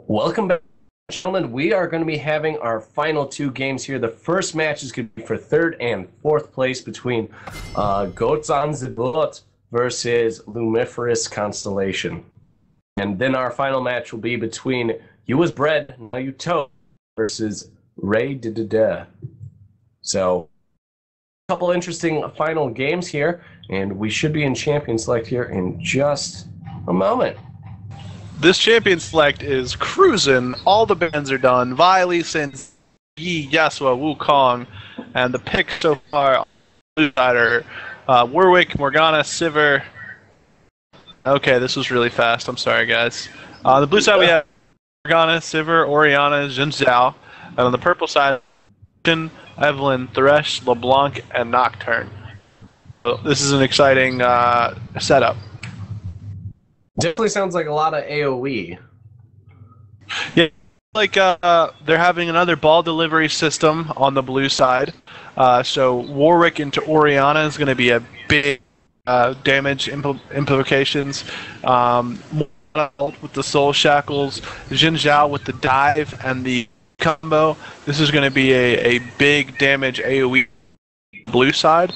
Welcome back, gentlemen. We are going to be having our final two games here. The first match is going to be for third and fourth place between Goats on the Boot versus Lumiferous Constellation. And then our final match will be between You Was Bread, Now You Toe versus Ray Da. So, a couple interesting final games here, and we should be in Champion Select here in just a moment. This Champion Select is cruising. All the bands are done. Viley, Sins, Yi, Yasua, Wukong, and the pick so far are Warwick, Morgana, Sivir. Okay, this was really fast. I'm sorry, guys. On the blue side, we have Morgana, Sivir, Orianna, Jin Zhao. And on the purple side, Evelynn, Thresh, LeBlanc, and Nocturne. So this is an exciting setup. Definitely sounds like a lot of AoE. Yeah, like they're having another ball delivery system on the blue side. So Warwick into Orianna is going to be a big damage implications. With the Soul Shackles, Jin Zhao with the dive and the combo. This is going to be a big damage AoE blue side.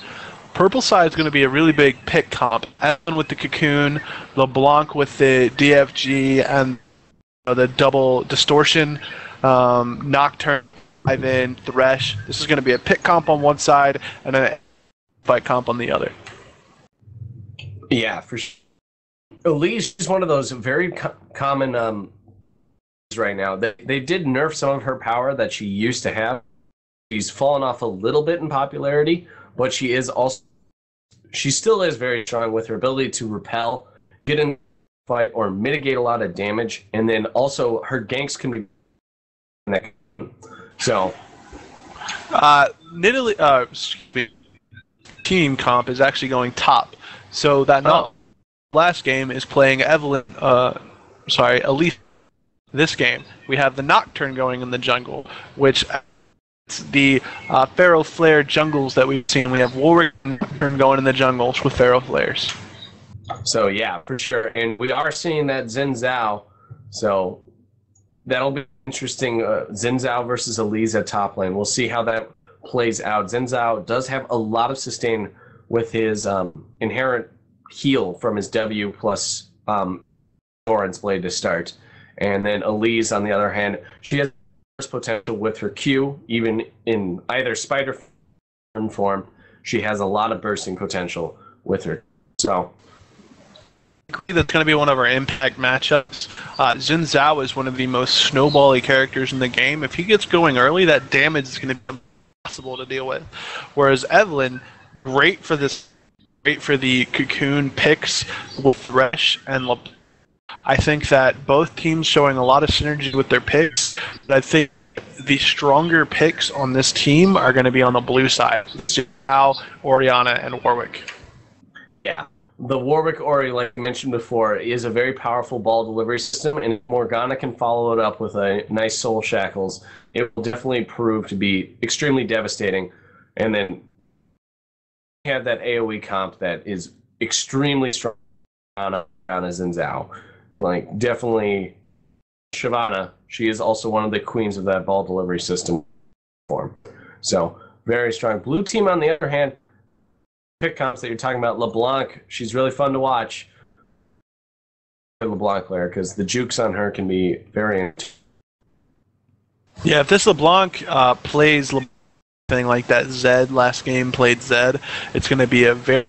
Purple side is going to be a really big pick comp. Evan with the Cocoon, LeBlanc with the DFG and the double distortion, Nocturne, Ivan, Thresh. This is going to be a pick comp on one side and a fight comp on the other. Yeah, for sure. Elise is one of those very common right now. They did nerf some of her power that she used to have. She's fallen off a little bit in popularity, but she still is very strong with her ability to repel, get in fight, or mitigate a lot of damage, and then also her ganks can be so. Nidalee, team comp is actually going top, so that last game is playing Evelynn. Elise. This game we have the Nocturne going in the jungle, which. The Pharaoh Flare jungles that we've seen. We have Warwick going in the jungles with Pharaoh Flares. So yeah, for sure. And we are seeing that Jin Zhao. So that'll be interesting. Jin Zhao versus Elise at top lane. We'll see how that plays out. Jin Zhao does have a lot of sustain with his inherent heal from his W plus Thorin's Blade to start. And then Elise, on the other hand, she has potential with her Q, even in either spider form, she has a lot of bursting potential with her. So that's going to be one of our impact matchups. Jin Zhao is one of the most snowbally characters in the game. If he gets going early, that damage is going to be impossible to deal with. Whereas Evelynn, great for the Cocoon picks with Thresh and LeBlanc. I think that both teams showing a lot of synergy with their picks, but I think the stronger picks on this team are going to be on the blue side. Al, Orianna, and Warwick. Yeah, the Warwick Ori, like I mentioned before, is a very powerful ball delivery system, and if Morgana can follow it up with a nice Soul Shackles, it will definitely prove to be extremely devastating. And then you have that AoE comp that is extremely strong on Jin Zhao. Like, definitely Shyvana, she is also one of the queens of that ball delivery system form. So, very strong. Blue team, on the other hand, pick comps that you're talking about, LeBlanc, she's really fun to watch. LeBlanc player, because the jukes on her can be very... Yeah, if this LeBlanc plays something like that Zed last game played Zed, it's going to be a very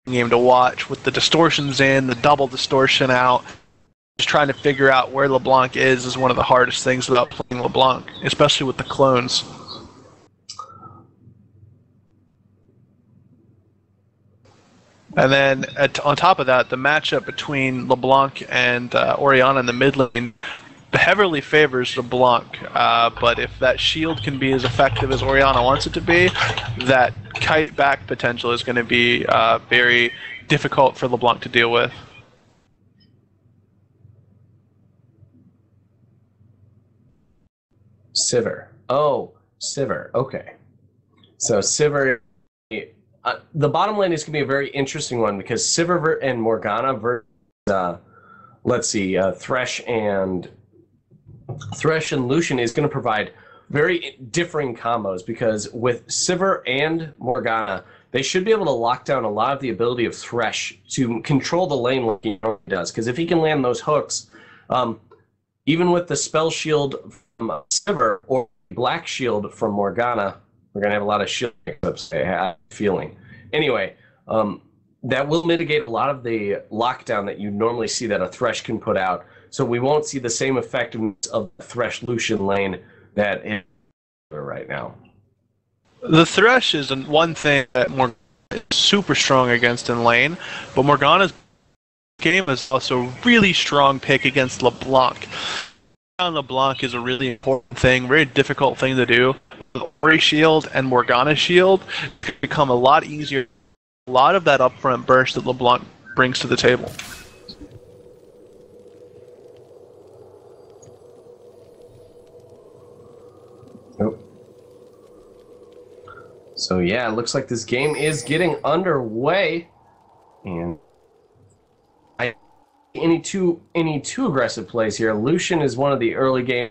game to watch with the distortions in, the double distortion out. Just trying to figure out where LeBlanc is one of the hardest things about playing LeBlanc, especially with the clones. And then on top of that, the matchup between LeBlanc and Orianna in the mid lane heavily favors LeBlanc. But if that shield can be as effective as Orianna wants it to be, that kite back potential is going to be very difficult for LeBlanc to deal with. Sivir. Oh, Sivir. Okay. So Sivir, the bottom lane is going to be a very interesting one because Sivir and Morgana versus, let's see, Thresh and Thresh and Lucian is going to provide very differing combos because with Sivir and Morgana, they should be able to lock down a lot of the ability of Thresh to control the lane like he normally does. Because if he can land those hooks, even with the spell shield from Sivir or black shield from Morgana, we're going to have a lot of shield mix-ups, I have a feeling. Anyway, that will mitigate a lot of the lockdown that you normally see that a Thresh can put out. So we won't see the same effectiveness of the Thresh Lucian lane that is right now. The Thresh is one thing that Morgana is super strong against in lane, but Morgana's game is also a really strong pick against LeBlanc. LeBlanc is a really important thing, very difficult thing to do. The Ori shield and Morgana shield become a lot easier. A lot of that upfront burst that LeBlanc brings to the table. Nope. So yeah, it looks like this game is getting underway, and any too aggressive plays here. Lucian is one of the early game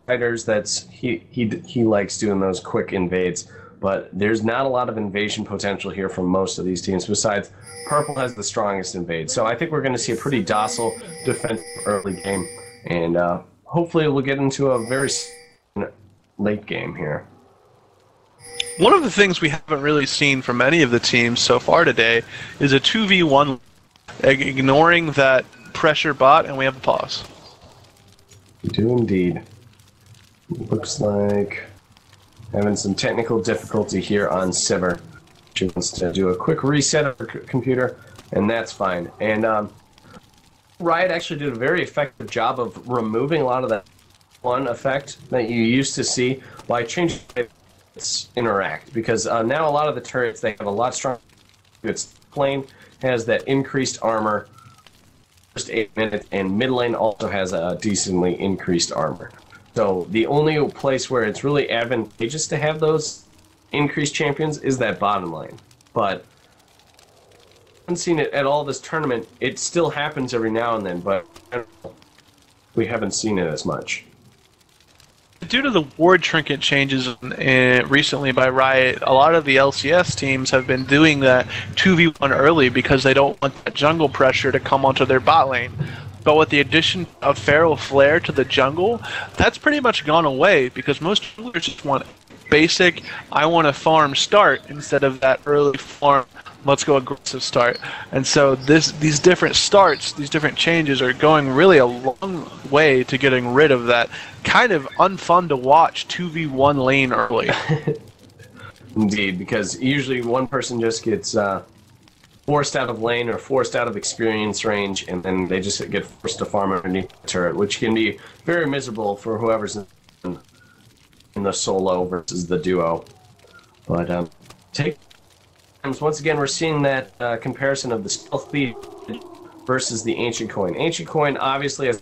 fighters that's he likes doing those quick invades, but there's not a lot of invasion potential here from most of these teams. Besides, Purple has the strongest invade, so I think we're going to see a pretty docile defensive early game, and hopefully we'll get into a very late game here. One of the things we haven't really seen from any of the teams so far today is a 2v1, ignoring that pressure bot, and we have a pause. We do indeed. Looks like having some technical difficulty here on Sivir. She wants to do a quick reset of her computer, and that's fine. And Riot actually did a very effective job of removing a lot of that one effect that you used to see by changing its interact, because now a lot of the turrets, they have a lot stronger. Its plane has that increased armor first 8 minutes, and mid lane also has a decently increased armor. So the only place where it's really advantageous to have those increased champions is that bottom lane. But I haven't seen it at all this tournament. It still happens every now and then, but we haven't seen it as much. Due to the ward trinket changes recently by Riot, a lot of the LCS teams have been doing that 2v1 early because they don't want that jungle pressure to come onto their bot lane. But with the addition of Feral Flare to the jungle, that's pretty much gone away because most junglers just want basic, I want to farm start instead of that early farm, let's go aggressive start. And so these different starts, these different changes are going really a long way to getting rid of that kind of unfun to watch 2v1 lane early. Indeed, because usually one person just gets forced out of lane or forced out of experience range, and then they just get forced to farm underneath the turret, which can be very miserable for whoever's in the solo versus the duo. But once again, we're seeing that comparison of the stealth speed versus the ancient coin. Ancient coin obviously has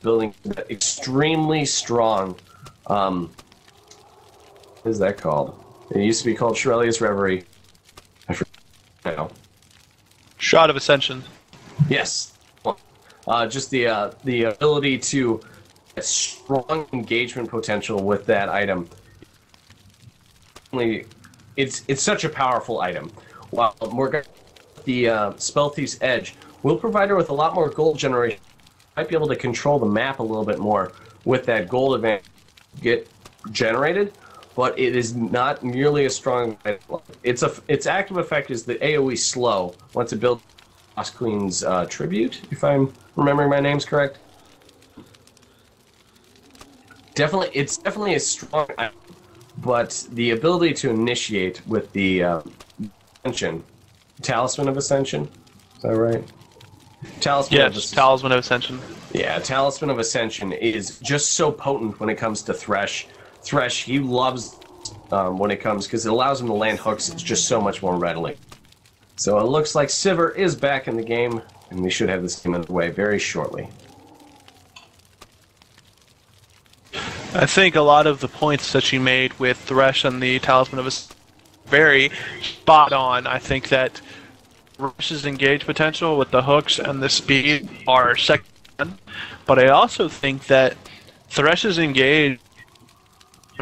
building extremely strong. What is that called? It used to be called Shurelya's Reverie. I forget now. Shot of Ascension. Yes. Just the ability to get strong engagement potential with that item. It's such a powerful item. While Morgana, the Spell Thief's Edge, will provide her with a lot more gold generation. Might be able to control the map a little bit more with that gold advantage get generated, but it is not nearly as strong. Its active effect is the AoE slow once it builds Lost Queen's Tribute, if I'm remembering my names correct. It's definitely a strong item, but the ability to initiate with the Ascension, Talisman of Ascension, is that right? Talisman of Ascension. Yeah, Talisman of Ascension is just so potent when it comes to Thresh. Thresh, he loves when it comes, because it allows him to land hooks just so much more readily. So it looks like Sivir is back in the game, and we should have this game underway very shortly. I think a lot of the points that you made with Thresh and the Talisman of Ascension are very spot on. I think that Thresh's engage potential with the hooks and the speed are second, but I also think that Thresh is engaged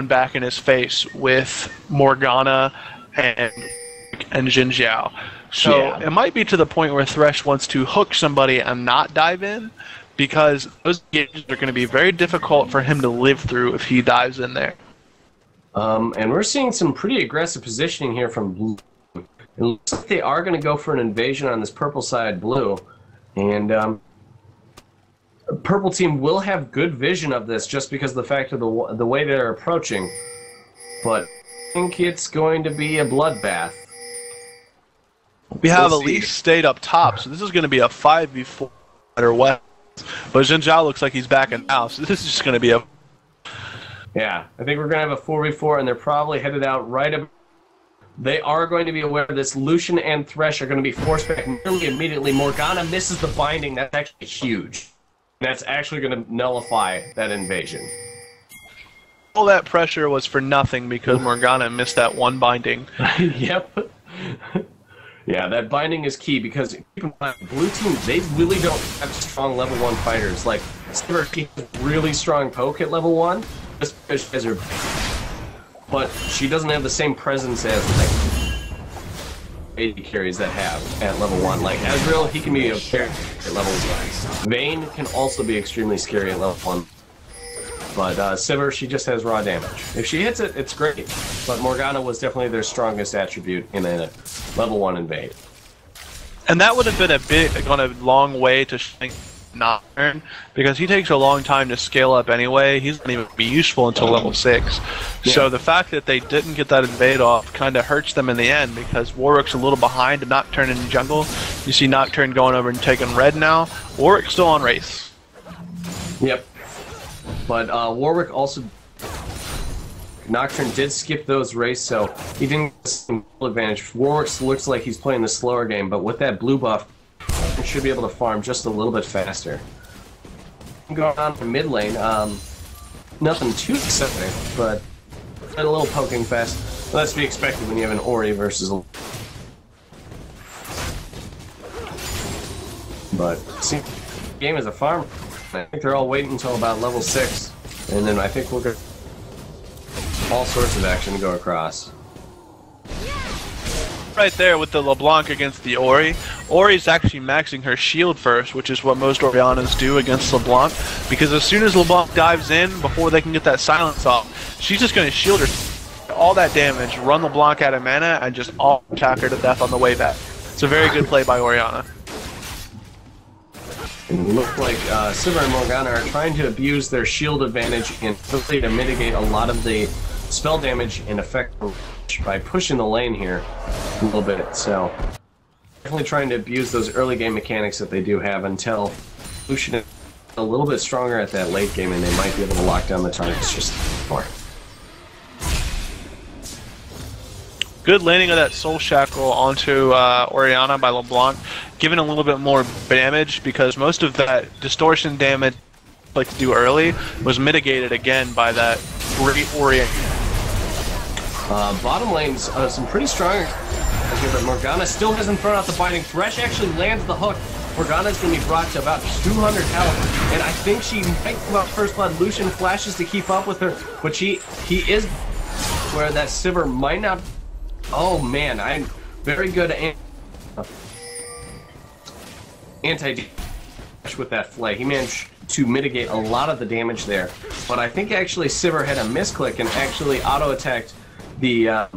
back in his face with Morgana and Jin Jiao. So it might be to the point where Thresh wants to hook somebody and not dive in, because those engages are going to be very difficult for him to live through if he dives in there. And we're seeing some pretty aggressive positioning here from Blue. It looks like they are going to go for an invasion on this purple side, Blue. And purple team will have good vision of this just because of the fact of the way they're approaching. But I think it's going to be a bloodbath. We have Elise stayed up top, so this is going to be a 5v4 no matter what. But Jin Jiao looks like he's backing out, so this is just going to be a... Yeah, I think we're going to have a 4v4, and they're probably headed out right about... They are going to be aware of this. Lucian and Thresh are going to be forced back nearly immediately. Morgana misses the binding. That's actually huge. That's actually going to nullify that invasion. All that pressure was for nothing because Morgana missed that one binding. Yep. Yeah, that binding is key because keep in mind, Blue team, they really don't have strong level 1 fighters. Like, Sivir has really strong poke at level 1, just because she has her... But she doesn't have the same presence as, like, AD carries that have at level 1. Like, Ezreal, he can be a carry at level 1. Vayne can also be extremely scary at level 1. But Sivir, she just has raw damage. If she hits it, it's great. But Morgana was definitely their strongest attribute in a level 1 invade. And that would have been gone a long way to Nocturne, because he takes a long time to scale up anyway. He's not even be useful until level 6. Yeah. So the fact that they didn't get that invade off kind of hurts them in the end, because Warwick's a little behind and Nocturne in the jungle. You see Nocturne going over and taking red now. Warwick's still on Wraith. Yep. But Warwick also... Nocturne did skip those races, so he didn't get some advantage. Warwick looks like he's playing the slower game, but with that blue buff, he should be able to farm just a little bit faster. Going on to mid lane, nothing too exciting, but a little poking fest. That's to be expected when you have an Ori versus a... But, see, the game is a farm. I think they're all waiting until about level 6, and then I think we'll get all sorts of action to go across. Right there with the LeBlanc against the Ori. Ori's actually maxing her shield first, which is what most Orianas do against LeBlanc, because as soon as LeBlanc dives in, before they can get that silence off, she's just going to shield her all that damage, run LeBlanc out of mana, and just all attack her to death on the way back. It's a very good play by Orianna. It looks like Sivir and Morgana are trying to abuse their shield advantage and quickly to mitigate a lot of the spell damage and effect by pushing the lane here a little bit. So definitely trying to abuse those early game mechanics that they do have until Lucian is a little bit stronger at that late game, and they might be able to lock down the targets just more. Good landing of that Soul Shackle onto Orianna by LeBlanc, giving a little bit more damage, because most of that distortion damage like to do early was mitigated again by that great Orianna. Bottom lane's some pretty strong here, but Morgana still hasn't thrown out the binding. Thresh actually lands the hook. Morgana's going to be brought to about 200 health, and I think she might come out first blood. Lucian flashes to keep up with her, but he is where that Sivir might not... Oh man, I'm very good at anti-damage with that flay. He managed to mitigate a lot of the damage there, but I think actually Sivir had a misclick and actually auto-attacked the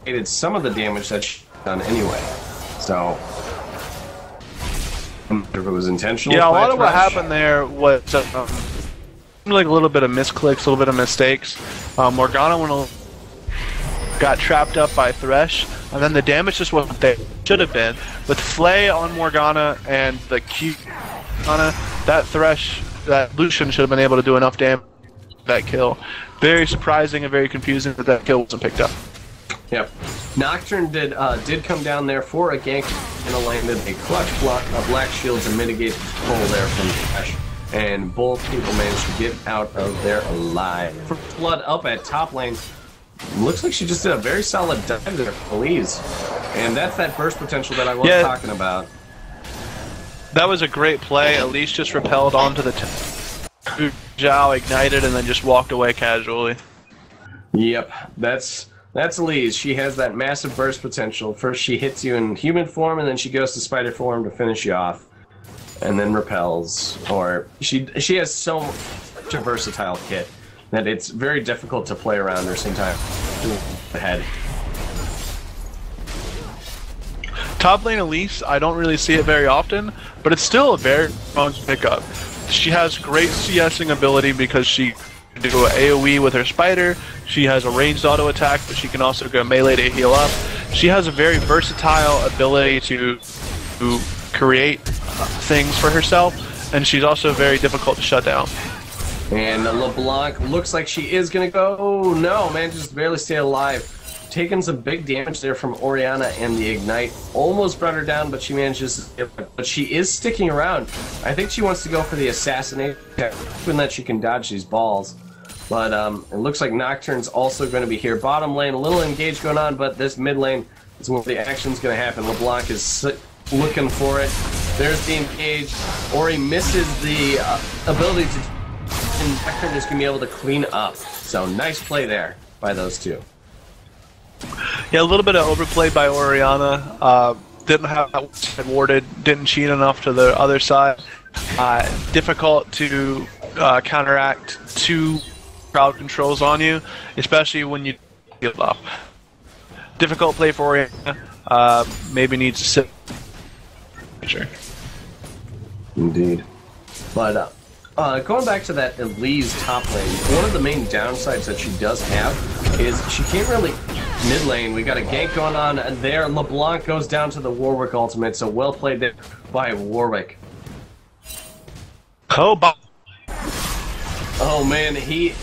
did some of the damage that she done anyway. So if it was intentional. Yeah, a lot of what happened there was like a little bit of misclicks, a little bit of mistakes. Morgana got trapped up by Thresh, and then the damage just wasn't there. Should have been. With Flay on Morgana and the Q Morgana, that Lucian should have been able to do enough damage for that kill. Very surprising and very confusing that that kill wasn't picked up. Yep. Nocturne did come down there for a gank and landed a clutch block of Black Shield to mitigate the pull there from Thresh. And both people managed to get out of there alive. Blood up at top lane. Looks like she just did a very solid dive there for Elise. And that's that burst potential that I was talking about. That was a great play. Elise just repelled onto the Zhao, ignited, and then just walked away casually. Yep, that's Elise. She has that massive burst potential. First she hits you in human form, and then she goes to spider form to finish you off, and then repels. Or she has so much a versatile kit that it's very difficult to play around her sometimes. Ahead. Top lane Elise, I don't really see it very often, but it's still a very strong pickup. She has great CSing ability because she can do an AoE with her spider. She has a ranged auto attack, but she can also go melee to heal up. She has a very versatile ability to create things for herself, and she's also very difficult to shut down. And LeBlanc looks like she is going to go. Oh, no, man, just barely stay alive. Taking some big damage there from Orianna, and the Ignite almost brought her down, but she manages to... But she is sticking around. I think she wants to go for the Assassinate, hoping that she can dodge these balls. But it looks like Nocturne's also going to be here. Bottom lane, a little engaged going on, but this mid lane is where the action's going to happen. LeBlanc is looking for it. There's the engage. Ori misses the ability to... And Nocturne is going to be able to clean up. So nice play there by those two. Yeah, a little bit of overplay by Orianna. Didn't have that warded, didn't cheat enough to the other side. Difficult to counteract two crowd controls on you, especially when you get off. Difficult play for Orianna. Maybe needs to sit. Sure. Indeed. But going back to that Elise top lane, one of the main downsides that she does have is she can't really mid lane. We got a gank going on there. LeBlanc goes down to the Warwick ultimate, so well played there by Warwick. Oh man, he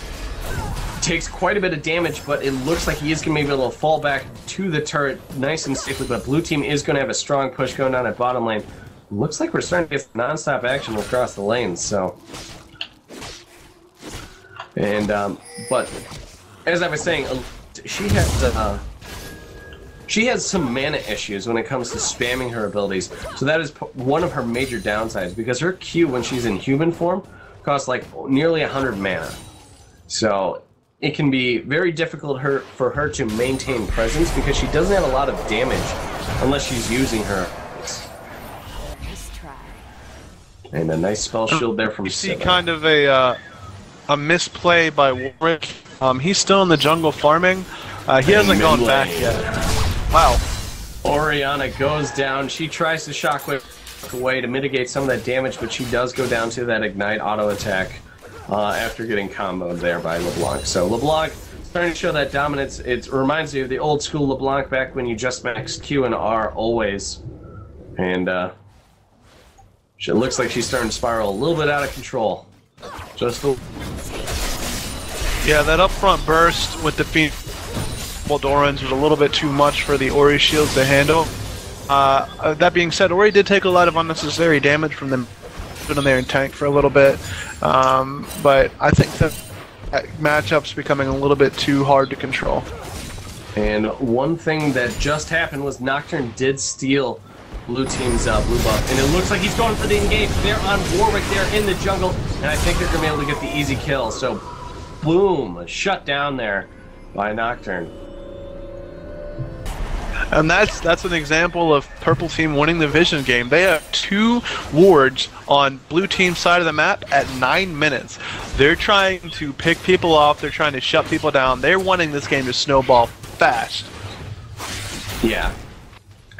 takes quite a bit of damage, but it looks like he is going to be able to fall back to the turret nice and safely, but blue team is going to have a strong push going on at bottom lane. Looks like we're starting to get non-stop action across the lanes, so... And, but, as I was saying, she has some mana issues when it comes to spamming her abilities, so that is one of her major downsides, because her Q, when she's in human form, costs like nearly 100 mana. So, it can be very difficult for her to maintain presence, because she doesn't have a lot of damage, unless she's using her. And a nice spell shield there from You see Sivir. kind of a misplay by Warwick. He's still in the jungle farming. He hasn't gone back yet. Wow. Orianna goes down. She tries to shockwave away to mitigate some of that damage, but she does go down to that Ignite auto attack after getting comboed there by LeBlanc. So LeBlanc starting to show that dominance. It reminds you of the old school LeBlanc back when you just maxed Q and R always. And it looks like she's starting to spiral a little bit out of control. Just a... Yeah, that upfront burst with the Doran's was a little bit too much for the Ori shields to handle. That being said, Ori did take a lot of unnecessary damage from them in there and tank for a little bit. But I think that matchup's becoming a little bit too hard to control. And one thing that just happened was Nocturne did steal blue team's blue buff, and it looks like he's going for the engage. They're on Warwick, they're in the jungle, and I think they're going to be able to get the easy kill. So, boom, shut down there by Nocturne. And that's an example of purple team winning the vision game. They have 2 wards on blue team's side of the map at 9 minutes. They're trying to pick people off, they're trying to shut people down. They're wanting this game to snowball fast. Yeah.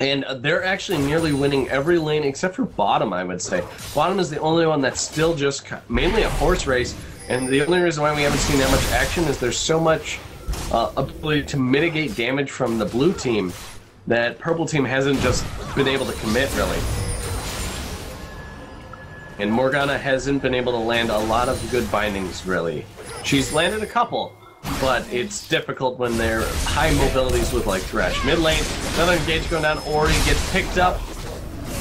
And they're actually nearly winning every lane except for bottom, I would say. Bottom is the only one that's still just mainly a horse race, and the only reason why we haven't seen that much action is there's so much ability to mitigate damage from the blue team that purple team hasn't just been able to commit, really. And Morgana hasn't been able to land a lot of good bindings, really. She's landed a couple, but it's difficult when they're high mobilities with like Thresh. Mid lane, another engage going down. Ori gets picked up,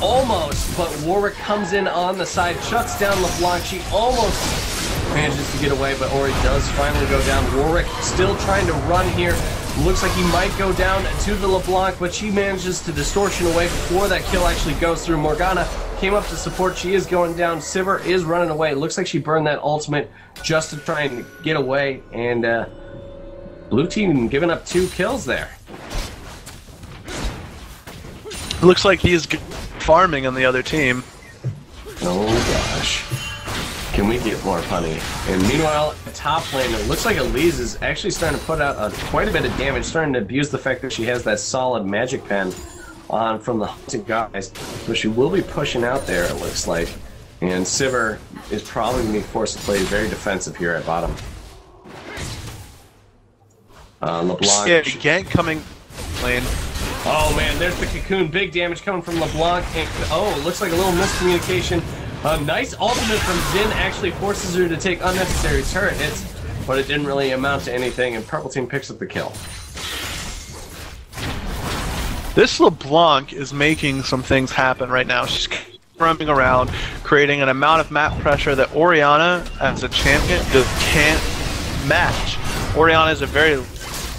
almost, but Warwick comes in on the side, shuts down LeBlanc. She almost manages to get away, but Ori does finally go down. Warwick still trying to run here. Looks like he might go down to the LeBlanc, but she manages to distortion away before that kill actually goes through. Morgana came up to support. She is going down. Sivir is running away. It looks like she burned that ultimate just to try and get away. And blue team giving up 2 kills there. Looks like he's farming on the other team. Oh gosh. Can we get more punny? And meanwhile, top lane, it looks like Elise is actually starting to put out quite a bit of damage, starting to abuse the fact that she has that solid magic pen on from the hunting guys. So she will be pushing out there, it looks like. And Sivir is probably going to be forced to play very defensive here at bottom. LeBlanc. Yeah, gank coming lane. Oh man, there's the cocoon. Big damage coming from LeBlanc. And, oh, it looks like a little miscommunication. A nice ultimate from Xin actually forces her to take unnecessary turret hits, but it didn't really amount to anything, and Purple Team picks up the kill. This LeBlanc is making some things happen right now. She's roaming around, creating an amount of map pressure that Orianna, as a champion, just can't match. Orianna is a very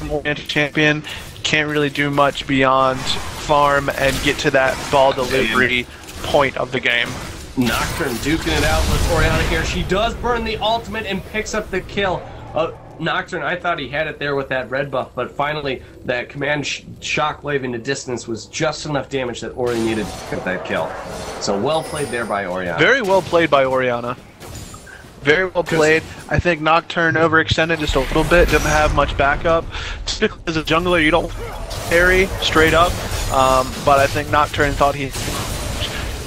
oriented champion, can't really do much beyond farm and get to that ball delivery point of the game. Nocturne duking it out with Orianna here. She does burn the ultimate and picks up the kill. Nocturne, I thought he had it there with that red buff, but finally that command shockwave into distance was just enough damage that Ori needed to get that kill. So well played there by Orianna. Very well played by Orianna. Very well played. I think Nocturne overextended just a little bit, didn't have much backup. Typically as a jungler you don't carry straight up, but I think Nocturne thought he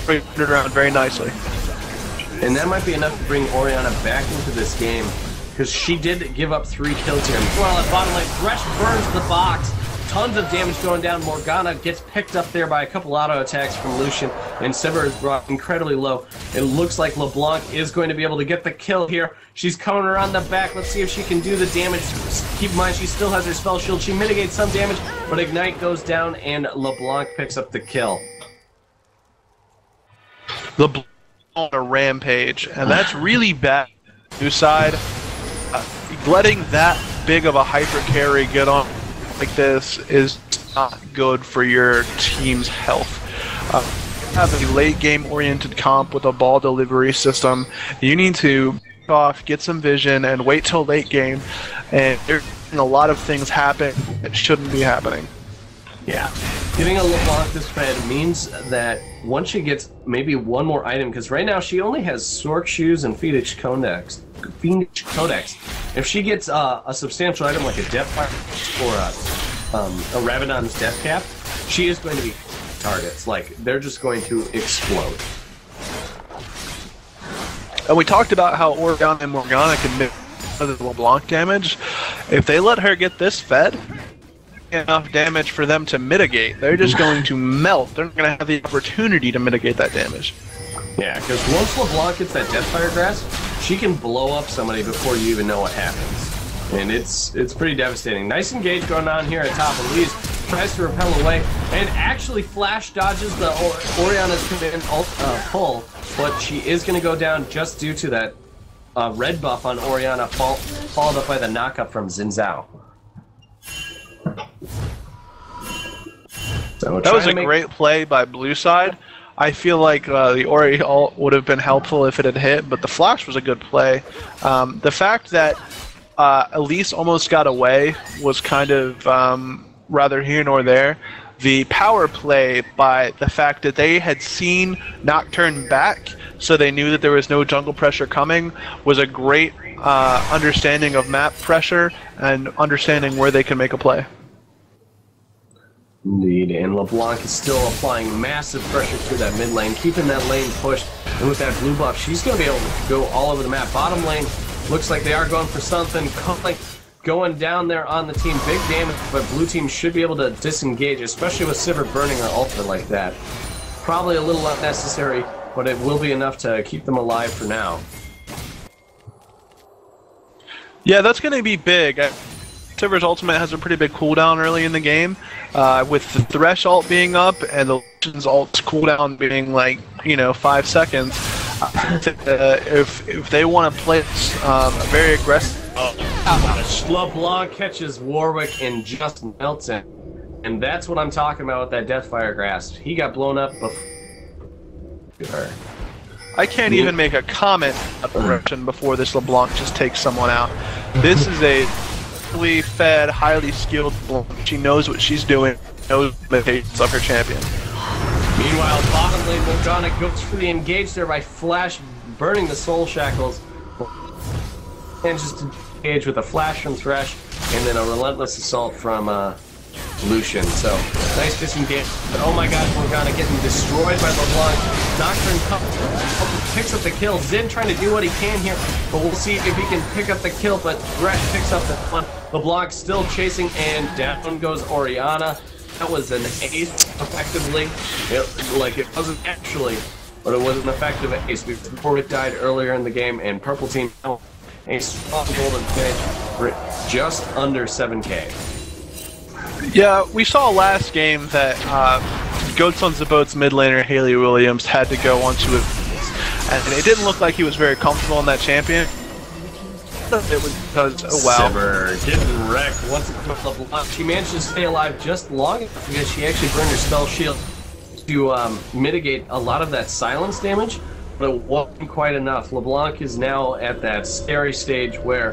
turned it around very nicely. And that might be enough to bring Orianna back into this game, because she did give up 3 kills here. Well, at bottom lane, Thresh burns the box. Tons of damage going down. Morgana gets picked up there by a couple auto attacks from Lucian, and Sivir is brought incredibly low. It looks like LeBlanc is going to be able to get the kill here. She's coming around the back. Let's see if she can do the damage. Keep in mind, she still has her spell shield. She mitigates some damage, but Ignite goes down, and LeBlanc picks up the kill. LeBlanc on a rampage, and that's really bad. New side, letting that big of a hyper carry get on like this is not good for your team's health. Have a late game oriented comp with a ball delivery system. You need to back off, get some vision, and wait till late game. And there's a lot of things happen that shouldn't be happening. Yeah. Getting a LeBlanc this fed means that once she gets maybe one more item, because right now she only has Sork Shoes and Phoenix Codex. If she gets a substantial item like a Deathfire or a Rabadon's Death Cap, she is going to be targets. Like, they're just going to explode. And we talked about how Orianna and Morgana can make the LeBlanc damage. If they let her get this fed, enough damage for them to mitigate, they're just going to melt. They're not going to have the opportunity to mitigate that damage. Yeah, because once LeBlanc gets that Deathfire Grasp, she can blow up somebori before you even know what happens. And it's pretty devastating. Nice engage going on here at top. Elise tries to repel away and actually flash dodges the Orianna's command pull, but she is going to go down just due to that red buff on Orianna, followed up by the knockup from Xin Zhao. So that was a great play by blue side. I feel like the Ori ult would have been helpful if it had hit, but the flash was a good play. The fact that Elise almost got away was kind of rather here nor there. The power play by the fact that they had seen Nocturne back, so they knew that there was no jungle pressure coming, was a great understanding of map pressure and understanding where they can make a play. Indeed, and LeBlanc is still applying massive pressure through that mid lane, keeping that lane pushed, and with that blue buff, she's going to be able to go all over the map. Bottom lane, looks like they are going for something, going down there on the team, big damage, but blue team should be able to disengage, especially with Sivir burning her ultimate like that. Probably a little unnecessary, but it will be enough to keep them alive for now. Yeah, that's going to be big. Sivir's ultimate has a pretty big cooldown early in the game, with the Thresh ult being up and the Lucian's ult cooldown being like, 5 seconds. If they want to play very aggressive, LeBlanc catches Warwick and just melts him, and that's what I'm talking about with that Deathfire Grasp. He got blown up before her. I can't even make a comment of direction before this LeBlanc just takes someone out. This is a fully fed, highly skilled LeBlanc. She knows what she's doing, knows the limitations of her champion. Meanwhile, bottom lane, Morgana goes for the engage there by Flash, burning the Soul Shackles. Manages to engage with a flash from Thresh, and then a relentless assault from Lucian. So, nice disengage. But oh my god, Morgana getting destroyed by LeBlanc. Nocturne picks up the kill. Zin trying to do what he can here, but we'll see if he can pick up the kill. But Thresh picks up the one. LeBlanc still chasing, and down goes Orianna. That was an ace, effectively. It wasn't actually, but it was an effective ace before it died earlier in the game, and Purple Team a strong golden finish for just under 7K. Yeah, we saw last game that Goats on Zabot's mid laner, Haley Williams, had to go onto it, and it didn't look like he was very comfortable in that champion. It was because, oh wow. Sivir getting wrecked once it comes up LeBlanc. She managed to stay alive just long enough because she actually burned her spell shield to mitigate a lot of that silence damage, but it wasn't quite enough. LeBlanc is now at that scary stage where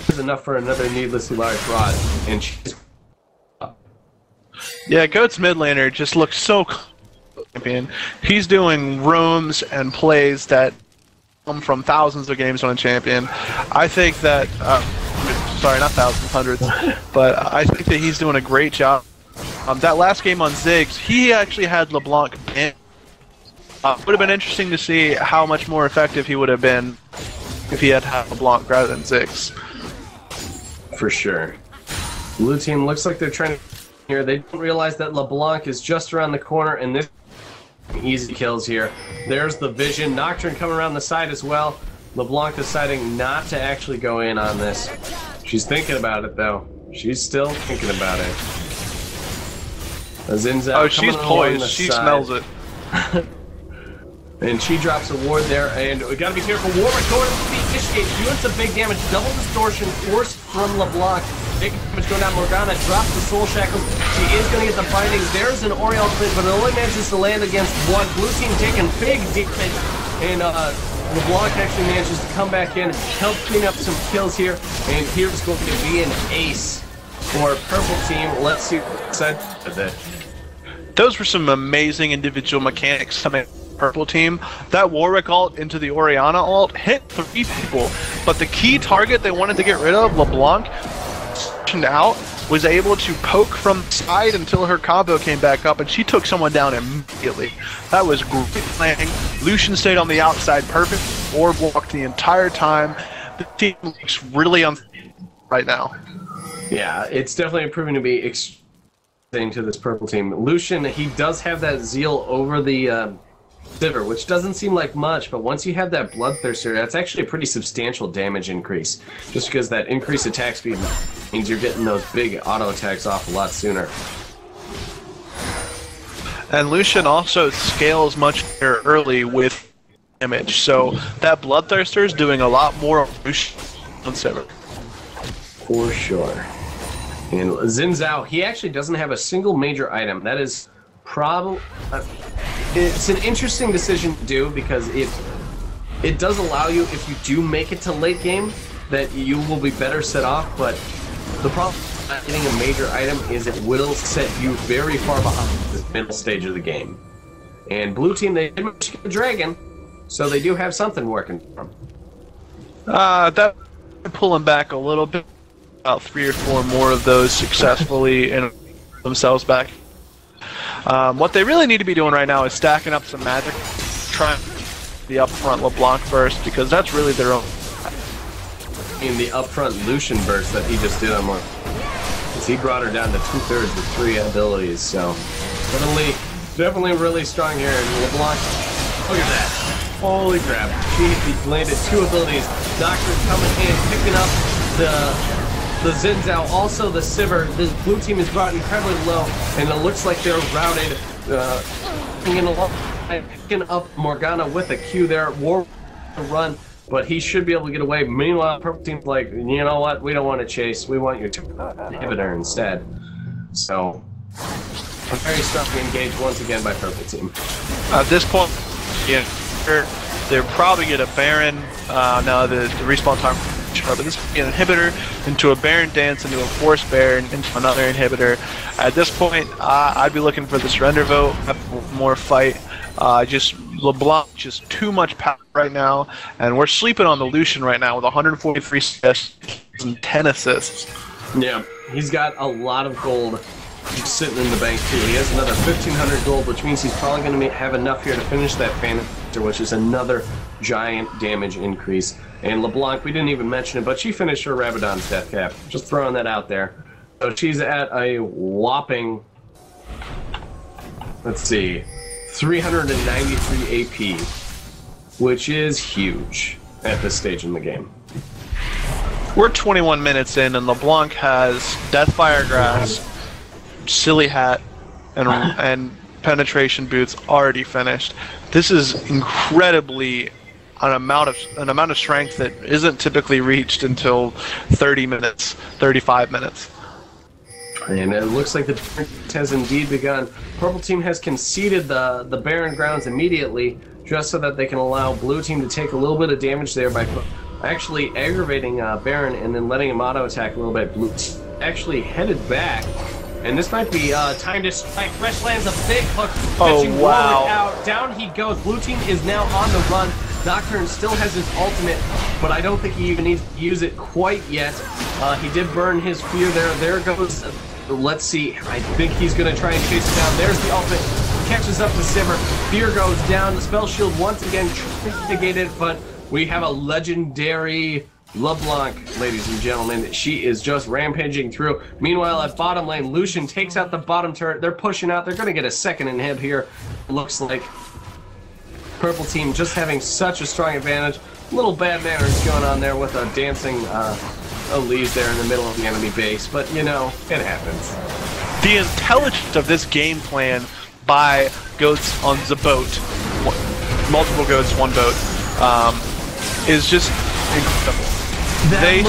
there's enough for another needlessly large rod, and she's... Yeah, Goat's mid laner just looks so champion. He's doing roams and plays that come from thousands of games on a champion. I think that, sorry, not thousands, hundreds, but I think that he's doing a great job. That last game on Ziggs, he actually had LeBlanc banned. Would have been interesting to see how much more effective he would have been if he had LeBlanc rather than Ziggs. For sure. Blue team looks like they're trying to here. They don't realize that LeBlanc is just around the corner, and this easy kills here. There's the vision. Nocturne coming around the side as well. LeBlanc deciding not to actually go in on this. She's thinking about it, though. She's still thinking about it. Zinza. Oh, she's poised. She smells it. And she drops a ward there, and we gotta be careful. Warwick going to the initiate, doing some big damage. Double distortion forced from LeBlanc. Big damage going down. Morgana drops the Soul Shackles. She is gonna get the binding. There's an Oriole Flint, but it only manages to land against one. Blue team taking big damage, and LeBlanc actually manages to come back in, help clean up some kills here, and here's going to be an ace for Purple Team. Let's see what said of that. Those were some amazing individual mechanics coming. Purple Team. That Warwick ult into the Orianna ult hit 3 people, but the key target they wanted to get rid of, LeBlanc, out, was able to poke from the side until her combo came back up, and she took someone down immediately. That was great playing. Lucian stayed on the outside perfect, Orb walked the entire time. The team looks really on right now. Yeah, it's definitely proving to be exciting to this Purple Team. Lucian, he does have that zeal over the Sivir, which doesn't seem like much, but once you have that Bloodthirster, that's actually a pretty substantial damage increase. Just because that increased attack speed means you're getting those big auto attacks off a lot sooner. And Lucian also scales much better early with damage, so that Bloodthirster is doing a lot more on Lucian than Sivir. For sure. And Xin Zhao, he actually doesn't have a single major item. That is probably... it's an interesting decision to do because it does allow you, if you do make it to late game, that you will be better set off, but the problem with not getting a major item is it will set you very far behind the middle stage of the game. And Blue Team, they did manage to get a dragon, so they do have something working for them. That pulling back a little bit, about 3 or 4 more of those successfully and themselves back. What they really need to be doing right now is stacking up some magic, trying the upfront LeBlanc burst, because that's really their own. In the upfront Lucian burst that he just did on one, because he brought her down to 2/3 with 3 abilities. So definitely really strong here. And LeBlanc, look at that! Holy crap! He landed 2 abilities. Doctor coming in, picking up the Xin Zhao, also the Sivir. This Blue Team is brought incredibly low, and it looks like they're routed. Picking up Morgana with a Q there. War to run, but he should be able to get away. Meanwhile, Purple Team's like, you know what? We don't want to chase. We want you to inhibit her instead. So, a very strong engage once again by Purple Team. At this point, They're probably get a Baron. Now the respawn time, but this is an inhibitor into a Baron dance, into a Force Baron, into another inhibitor. At this point, I'd be looking for the surrender vote, have more fight. Just LeBlanc, just too much power right now, and we're sleeping on the Lucian right now with 143 assists and 10 assists. Yeah, he's got a lot of gold just sitting in the bank too. He has another 1,500 gold, which means he's probably going to have enough here to finish that Phantom, which is another giant damage increase. And LeBlanc, we didn't even mention it, but she finished her Rabadon's death cap. Just throwing that out there. So she's at a whopping, let's see, 393 AP, which is huge at this stage in the game. We're 21 minutes in, and LeBlanc has Deathfire Grass, Silly Hat, and Penetration Boots already finished. This is incredibly an amount of strength that isn't typically reached until 30 minutes, 35 minutes. And it looks like the tournament has indeed begun. Purple team has conceded the Baron grounds immediately, just so that they can allow Blue team to take a little bit of damage there by actually aggravating Baron and then letting him auto attack a little bit. Blue team actually headed back, and this might be time to strike. Fresh lands a big hook. Oh wow! Out. Down he goes. Blue team is now on the run. Nocturne still has his ultimate, but I don't think he even needs to use it quite yet. He did burn his fear there. There goes. Let's see. I think he's going to try and chase it down. There's the ultimate. Catches up to Sivir. Fear goes down. The spell shield once again mitigated, but we have a legendary LeBlanc, ladies and gentlemen. She is just rampaging through. Meanwhile, at bottom lane, Lucian takes out the bottom turret. They're pushing out. They're going to get a second inhib here. Looks like Purple team just having such a strong advantage. Little bad manners going on there with a dancing Elise there in the middle of the enemy base, but you know, it happens. The intelligence of this game plan by goats on the boat, multiple goats, one boat, is just incredible. They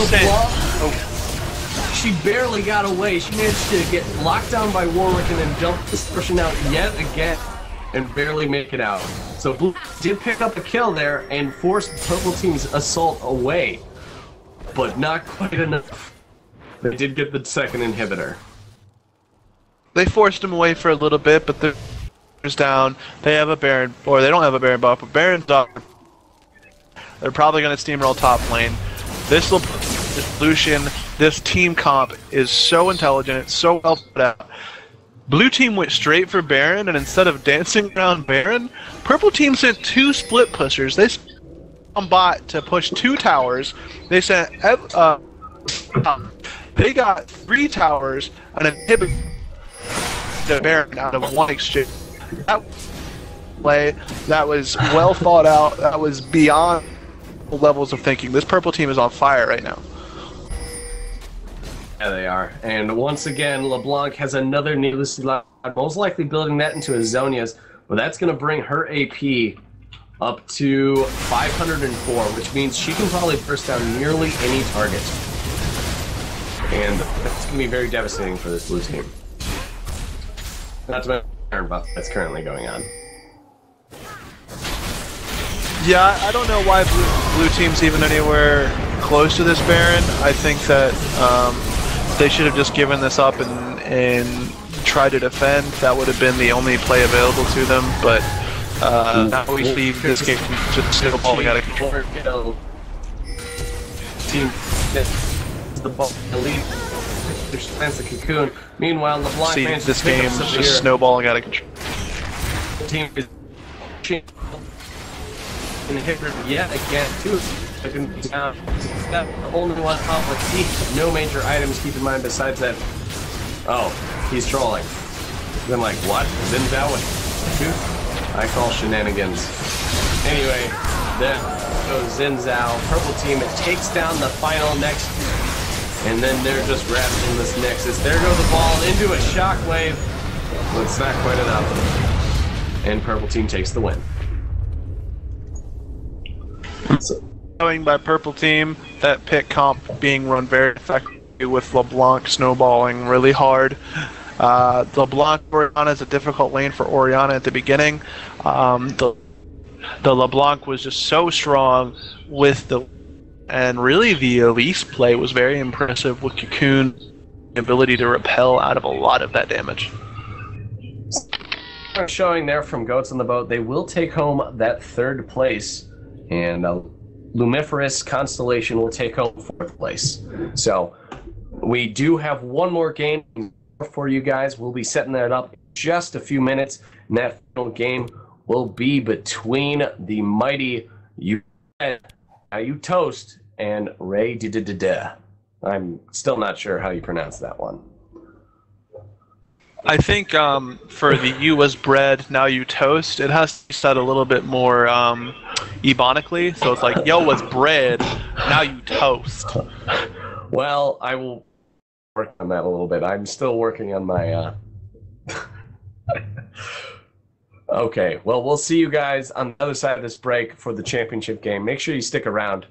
she barely got away. She managed to get locked down by Warwick and then dump this person out yet again and barely make it out. So Blue did pick up a kill there and forced Purple team's assault away, but not quite enough. They did get the second inhibitor. They forced him away for a little bit, but they're down. They have a Baron, or they don't have a Baron buff, but Baron's up. They're probably going to steamroll top lane. This Lucian, this team comp is so intelligent, it's so well put out. Blue team went straight for Baron, and instead of dancing around Baron, Purple team sent two split pushers. They sent on bot to push 2 towers. They sent they got 3 towers and inhibited the Baron out of 1 exchange. That play, that was well thought out. That was beyond levels of thinking. This Purple team is on fire right now. Yeah, they are. And once again, LeBlanc has another needlessly loud, most likely building that into a Zhonya's, but that's going to bring her AP up to 504, which means she can probably burst down nearly any target. And that's going to be very devastating for this Blue team. Not to mention the Baron buff that's currently going on. Yeah, I don't know why Blue team's even anywhere close to this Baron. I think that they should have just given this up and tried to defend. That would have been the only play available to them, but now we see this game just snowballing out of control. Team the ball elite. There's plants the cocoon. Meanwhile, LeBlanc see this game just snowballing out of control. The team is inhibitor yet again too. Down. That only one complex. No major items. Keep in mind besides that. Oh, he's trolling. Then like what? Xin Zhao with I call shenanigans. Anyway, then goes Xin Zhao. Purple team, it takes down the final Nexus. And then they're just wrapped in this Nexus. There goes the ball into a shockwave. But it's not quite enough. And Purple team takes the win. So, by Purple team, that pick comp being run very effectively with LeBlanc snowballing really hard. LeBlanc Orianna is a difficult lane for Orianna at the beginning. The the LeBlanc was just so strong with the, and really the Elise play was very impressive with Cocoon ability to repel out of a lot of that damage. Showing there from Goats on the Boat, they will take home that third place, and Lumiferous Constellation will take home fourth place. So we do have one more game for you guys. We'll be setting that up in just a few minutes, and that final game will be between the mighty You Toast and Ray Da. I'm still not sure how you pronounce that one. I think for the "you was bread, now you toast," it has to be said a little bit more ebonically. So it's like, "Yo was bread, now you toast." Well, I will work on that a little bit. I'm still working on my... Okay, well, we'll see you guys on the other side of this break for the championship game. Make sure you stick around.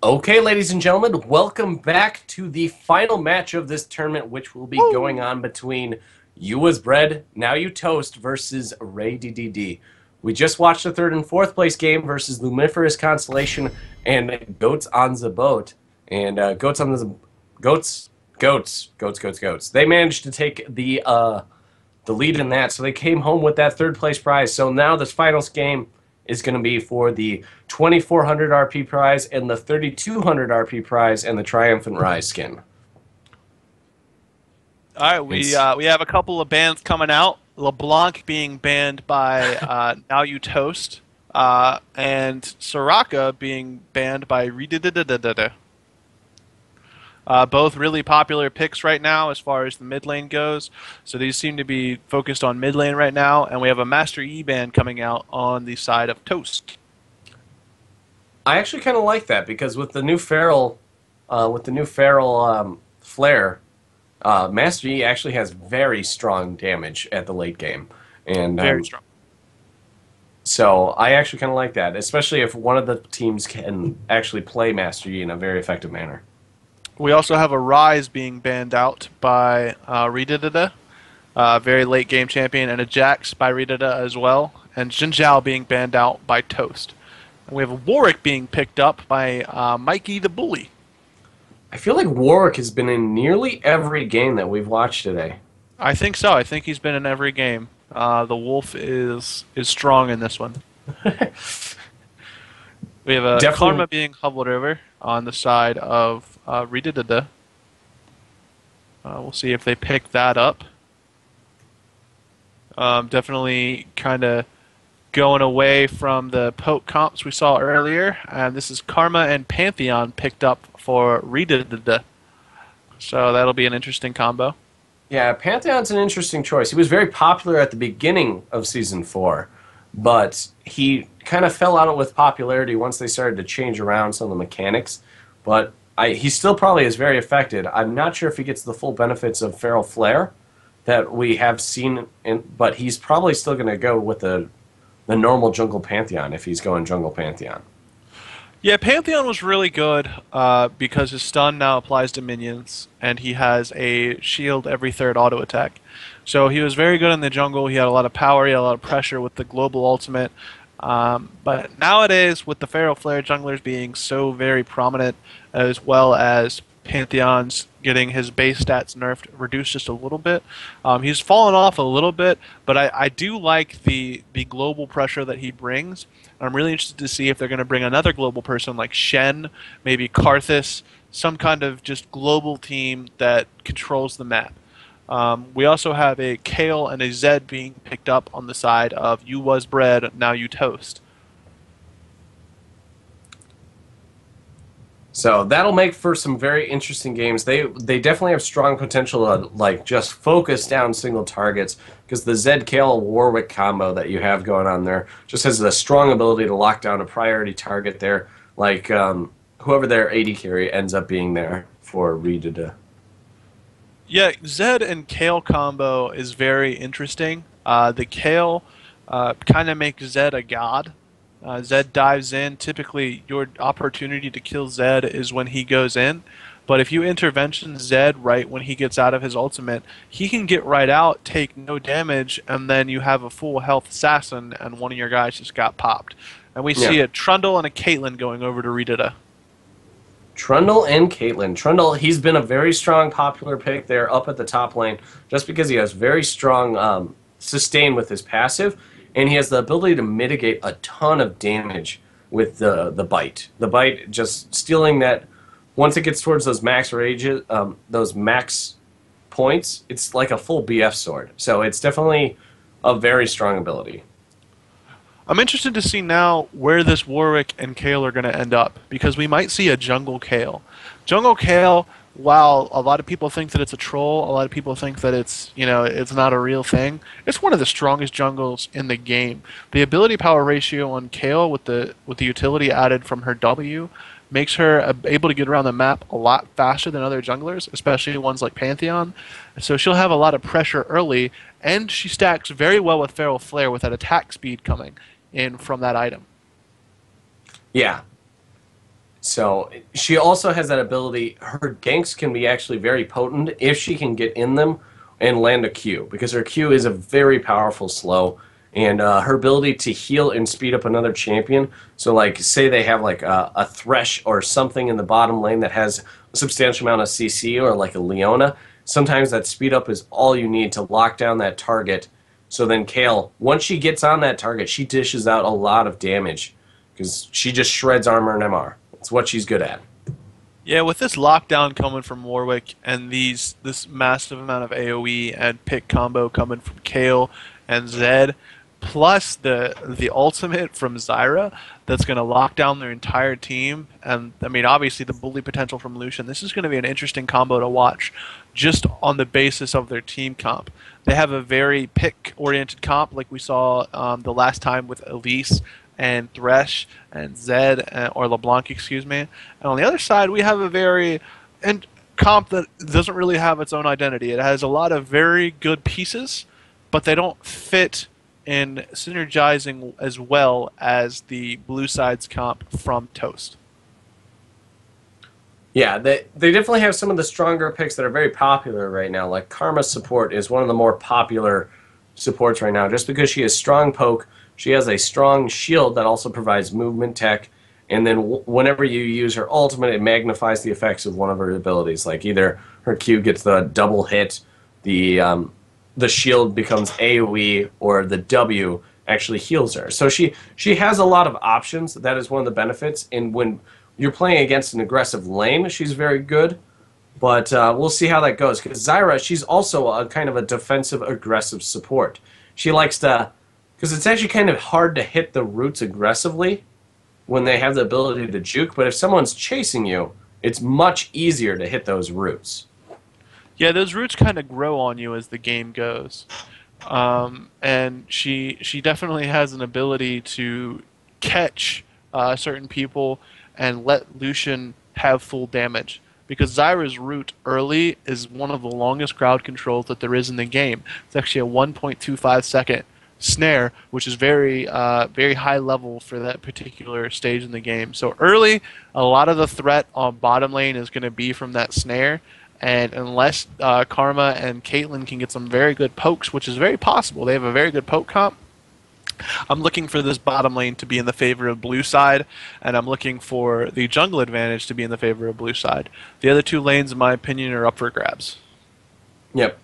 Okay, ladies and gentlemen, welcome back to the final match of this tournament, which will be going on between You Was Bread, Now You Toast versus Ray DDD. We just watched the third and fourth place game versus Lumiferous Constellation and Goats on the Boat. And Goats. They managed to take the lead in that, so they came home with that third place prize. So now this finals game is going to be for the 2,400 RP prize and the 3,200 RP prize and the Triumphant Rise skin. All right, we have a couple of bans coming out. LeBlanc being banned by Now You Toast, and Soraka being banned by Ridididididida. Both really popular picks right now as far as the mid lane goes. So these seem to be focused on mid lane right now, and we have a Master E ban coming out on the side of Toast. I actually kind of like that because with the new Feral, Flare, Master E actually has very strong damage at the late game, and Very strong. So I actually kind of like that, especially if one of the teams can actually play Master E in a very effective manner. We also have a Rise being banned out by Rididida, very late game champion, and a Jax by Rididida as well, and Xin Zhao being banned out by Toast. And we have a Warwick being picked up by Mikey the Bully. I feel like Warwick has been in nearly every game that we've watched today. I think so. I think he's been in every game. The Wolf is strong in this one. We have a Karma being hovered over on the side of Rididida. We'll see if they pick that up. Definitely kind of going away from the poke comps we saw earlier. And this is Karma and Pantheon picked up for Rididida. So that'll be an interesting combo. Yeah, Pantheon's an interesting choice. He was very popular at the beginning of Season 4, but he kind of fell out with popularity once they started to change around some of the mechanics. But he still probably is very effective. I'm not sure if he gets the full benefits of Feral Flare that we have seen, but he's probably still going to go with the normal Jungle Pantheon if he's going Jungle Pantheon. Yeah, Pantheon was really good because his stun now applies to minions, and he has a shield every third auto attack. So he was very good in the jungle. He had a lot of power. He had a lot of pressure with the global ultimate. But nowadays, with the Feral Flare junglers being so very prominent, as well as Pantheon's getting his base stats nerfed, reduced just a little bit, he's fallen off a little bit, but I do like the global pressure that he brings. I'm really interested to see if they're going to bring another global person like Shen, maybe Karthus, some kind of just global team that controls the map. We also have a Kayle and a Zed being picked up on the side of You Was Bread, Now You Toast. So that'll make for some very interesting games. They definitely have strong potential to like just focus down single targets because the Zed Kayle Warwick combo that you have going on there just has a strong ability to lock down a priority target there. Like whoever their AD carry ends up being there for Rididida. Yeah, Zed and Kayle combo is very interesting. The Kayle kind of makes Zed a god. Zed dives in. Typically, your opportunity to kill Zed is when he goes in. But if you intervention Zed right when he gets out of his ultimate, he can get right out, take no damage, and then you have a full health assassin, and one of your guys just got popped. And we see a Trundle and a Caitlyn going over to Rididida. Trundle and Caitlyn. Trundle, he's been a very strong popular pick there up at the top lane just because he has very strong sustain with his passive, and he has the ability to mitigate a ton of damage with the bite. The bite just stealing that once it gets towards those max rages, those max points, it's like a full BF sword. So it's definitely a very strong ability. I'm interested to see now where this Warwick and Kayle are going to end up, because we might see a Jungle Kayle. Jungle Kayle, while a lot of people think that it's a troll, a lot of people think that it's, it's not a real thing, it's one of the strongest jungles in the game. The ability power ratio on Kayle with the utility added from her W makes her able to get around the map a lot faster than other junglers, especially ones like Pantheon. So she'll have a lot of pressure early, and she stacks very well with Feral Flare with that attack speed coming in from that item. Yeah. So she also has that ability. Her ganks can be actually very potent if she can get in them and land a Q, because her Q is a very powerful slow, and her ability to heal and speed up another champion. So, like, say they have like a Thresh or something in the bottom lane that has a substantial amount of CC, or like a Leona. Sometimes that speed up is all you need to lock down that target. So then Kayle, once she gets on that target, she dishes out a lot of damage because she just shreds armor and MR. It's what she's good at. Yeah, with this lockdown coming from Warwick and this massive amount of AoE and pick combo coming from Kayle and Zed, plus the ultimate from Zyra that's going to lock down their entire team, and I mean obviously the bully potential from Lucian, this is going to be an interesting combo to watch just on the basis of their team comp. They have a very pick-oriented comp like we saw the last time with Elise and Thresh and Zed or LeBlanc, excuse me. And on the other side, we have a very comp that doesn't really have its own identity. It has a lot of very good pieces, but they don't fit in synergizing as well as the blue side's comp from Toast. Yeah, they definitely have some of the stronger picks that are very popular right now. Like Karma's support is one of the more popular supports right now, just because she has strong poke. She has a strong shield that also provides movement tech, and then whenever you use her ultimate, it magnifies the effects of one of her abilities. Like either her Q gets the double hit, the shield becomes AoE, or the W actually heals her. So she has a lot of options. That is one of the benefits. And when you're playing against an aggressive lane, she's very good. But we'll see how that goes. Because Zyra, she's also a kind of a defensive, aggressive support. She likes to... Because it's actually kind of hard to hit the roots aggressively when they have the ability to juke, but if someone's chasing you, it's much easier to hit those roots. Yeah, those roots kind of grow on you as the game goes. And she definitely has an ability to catch certain people and let Lucian have full damage. Because Zyra's root early is one of the longest crowd controls that there is in the game. It's actually a 1.25 second snare, which is very high level for that particular stage in the game. So early, a lot of the threat on bottom lane is going to be from that snare, and unless Karma and Caitlyn can get some very good pokes, which is very possible, they have a very good poke comp, I'm looking for this bottom lane to be in the favor of blue side, and I'm looking for the jungle advantage to be in the favor of blue side. The other two lanes, in my opinion, are up for grabs. Yep.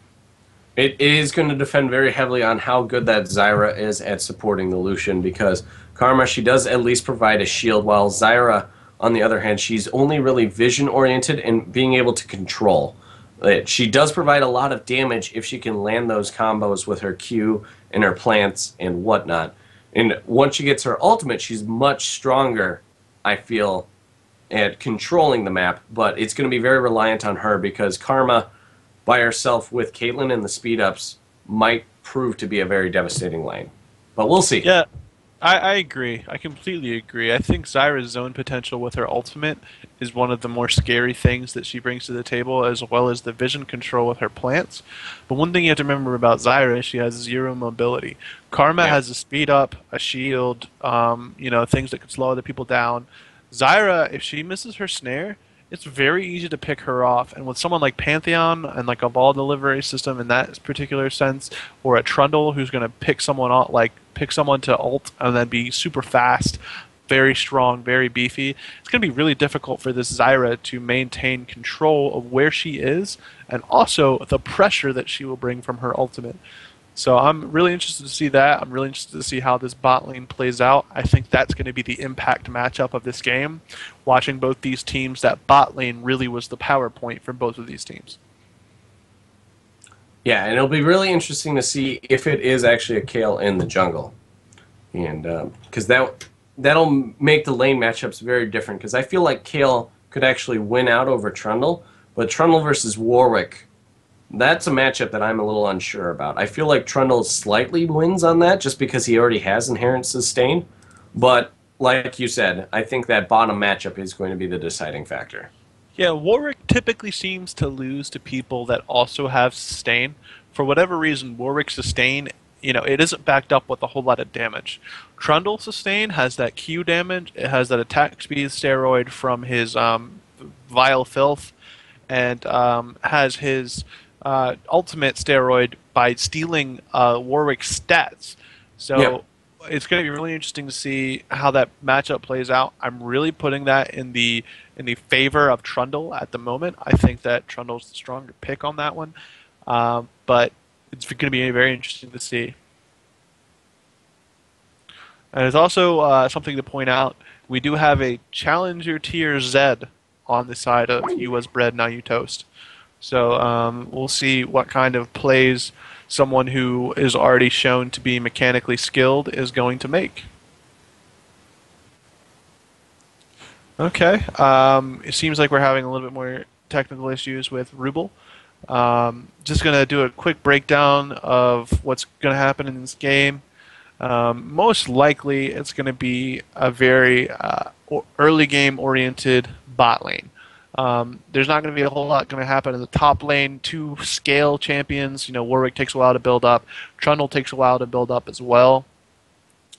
It is going to depend very heavily on how good that Zyra is at supporting the Lucian, because Karma, she does at least provide a shield, while Zyra, on the other hand, she's only really vision-oriented and being able to control. She does provide a lot of damage if she can land those combos with her Q and her plants and whatnot. And once she gets her ultimate, she's much stronger, I feel, at controlling the map, but it's going to be very reliant on her, because Karma by herself with Caitlyn and the speed ups might prove to be a very devastating lane. But we'll see. Yeah, I agree. I completely agree. I think Zyra's zone potential with her ultimate is one of the more scary things that she brings to the table, as well as the vision control with her plants. But one thing you have to remember about Zyra is she has 0 mobility. Karma has a speed up, a shield, things that could slow other people down. Zyra, if she misses her snare, it's very easy to pick her off. And with someone like Pantheon and like a ball delivery system in that particular sense, or a Trundle who's going to pick someone to ult and then be super fast, very strong, very beefy, it's going to be really difficult for this Zyra to maintain control of where she is and also the pressure that she will bring from her ultimate. So I'm really interested to see that. I'm really interested to see how this bot lane plays out. I think that's going to be the impact matchup of this game. Watching both these teams, that bot lane really was the power point for both of these teams. Yeah, and it'll be really interesting to see if it is actually a Kayle in the jungle. And because that'll make the lane matchups very different. Because I feel like Kayle could actually win out over Trundle, but Trundle versus Warwick, that's a matchup that I'm a little unsure about. I feel like Trundle slightly wins on that just because he already has inherent sustain. But like you said, I think that bottom matchup is going to be the deciding factor. Yeah, Warwick typically seems to lose to people that also have sustain. For whatever reason, Warwick's sustain it isn't backed up with a whole lot of damage. Trundle Sustain has that Q damage. It has that attack speed steroid from his Vile Filth, and has his ultimate steroid by stealing Warwick's stats. So it's going to be really interesting to see how that matchup plays out. I'm really putting that in the favor of Trundle at the moment. I think that Trundle's the stronger pick on that one, but it's going to be very interesting to see. And there's also something to point out. We do have a Challenger Tier Z on the side of You Was Bread, Now You Toast. So we'll see what kind of plays someone who is already shown to be mechanically skilled is going to make. Okay. It seems like we're having a little bit more technical issues with Ruble. Just going to do a quick breakdown of what's going to happen in this game. Most likely, it's going to be a very early game oriented bot lane. There's not going to be a whole lot going to happen in the top lane. 2 scale champions. Warwick takes a while to build up. Trundle takes a while to build up as well.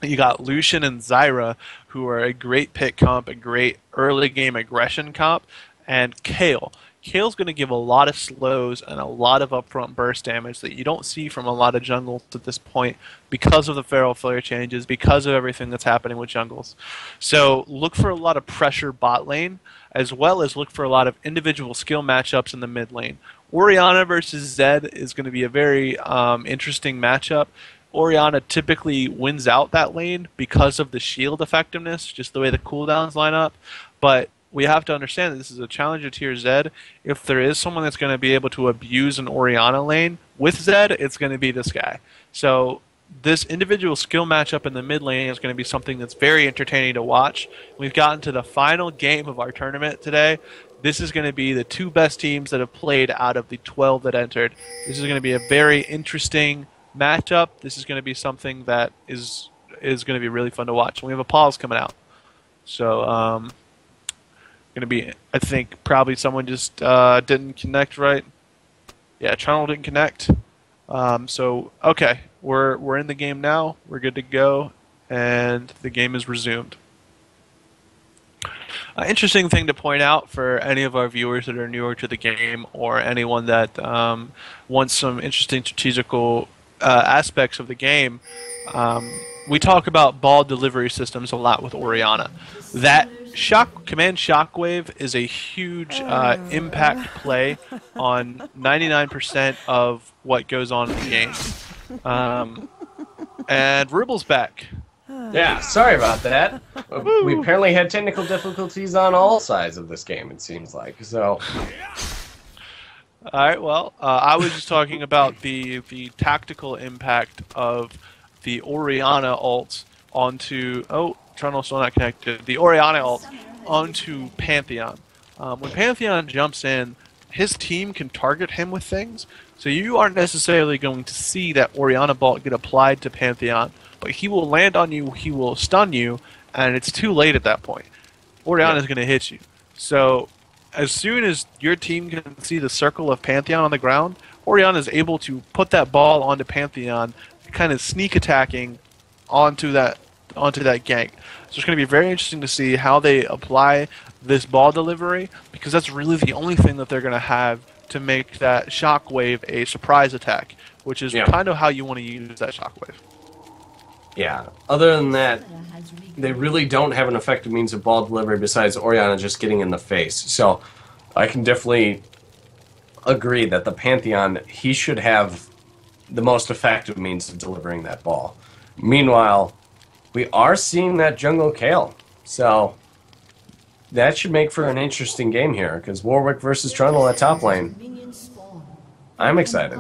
You got Lucian and Zyra, who are a great pick comp, a great early game aggression comp, and Kayle. Kayle's going to give a lot of slows and a lot of upfront burst damage that you don't see from a lot of jungles at this point because of the Feral Flare changes, because of everything that's happening with jungles. So look for a lot of pressure bot lane, as well as look for a lot of individual skill matchups in the mid lane. Orianna versus Zed is going to be a very interesting matchup. Orianna typically wins out that lane because of the shield effectiveness, just the way the cooldowns line up, but we have to understand that this is a Challenger Tier Z. If there is someone that's going to be able to abuse an Orianna lane with Zed, it's going to be this guy. So this individual skill matchup in the mid lane is going to be something that's very entertaining to watch. We've gotten to the final game of our tournament today. This is going to be the 2 best teams that have played out of the 12 that entered. This is going to be a very interesting matchup. This is going to be something that is going to be really fun to watch. We have a pause coming out. So, going to be, I think, probably someone just didn't connect right. Yeah, Trundle didn't connect. So, okay, we're in the game now. We're good to go, and the game is resumed. Interesting thing to point out for any of our viewers that are newer to the game, or anyone that wants some interesting strategical aspects of the game. We talk about ball delivery systems a lot with Orianna. That Command Shockwave is a huge impact play on 99% of what goes on in the game. And Ruble's back. Yeah, sorry about that. We apparently had technical difficulties on all sides of this game, it seems like. So. All right, well, I was just talking about the tactical impact of the Orianna ult onto... Oh, Trundle's still not connected. The Orianna ult onto Pantheon. When Pantheon jumps in, his team can target him with things, so you aren't necessarily going to see that Orianna bolt get applied to Pantheon, but he will land on you, he will stun you, and it's too late at that point. Orianna's going to hit you. So as soon as your team can see the circle of Pantheon on the ground, Orianna is able to put that ball onto Pantheon, kind of sneak attacking onto that gank. So it's going to be very interesting to see how they apply this ball delivery, because that's really the only thing that they're going to have to make that Shockwave a surprise attack, which is kind of how you want to use that Shockwave. Yeah. Other than that, they really don't have an effective means of ball delivery besides Orianna just getting in the face. So I can definitely agree that the Pantheon, he should have the most effective means of delivering that ball. Meanwhile, we are seeing that jungle Kayle. So that should make for an interesting game here, because Warwick versus Trundle at top lane. I'm excited.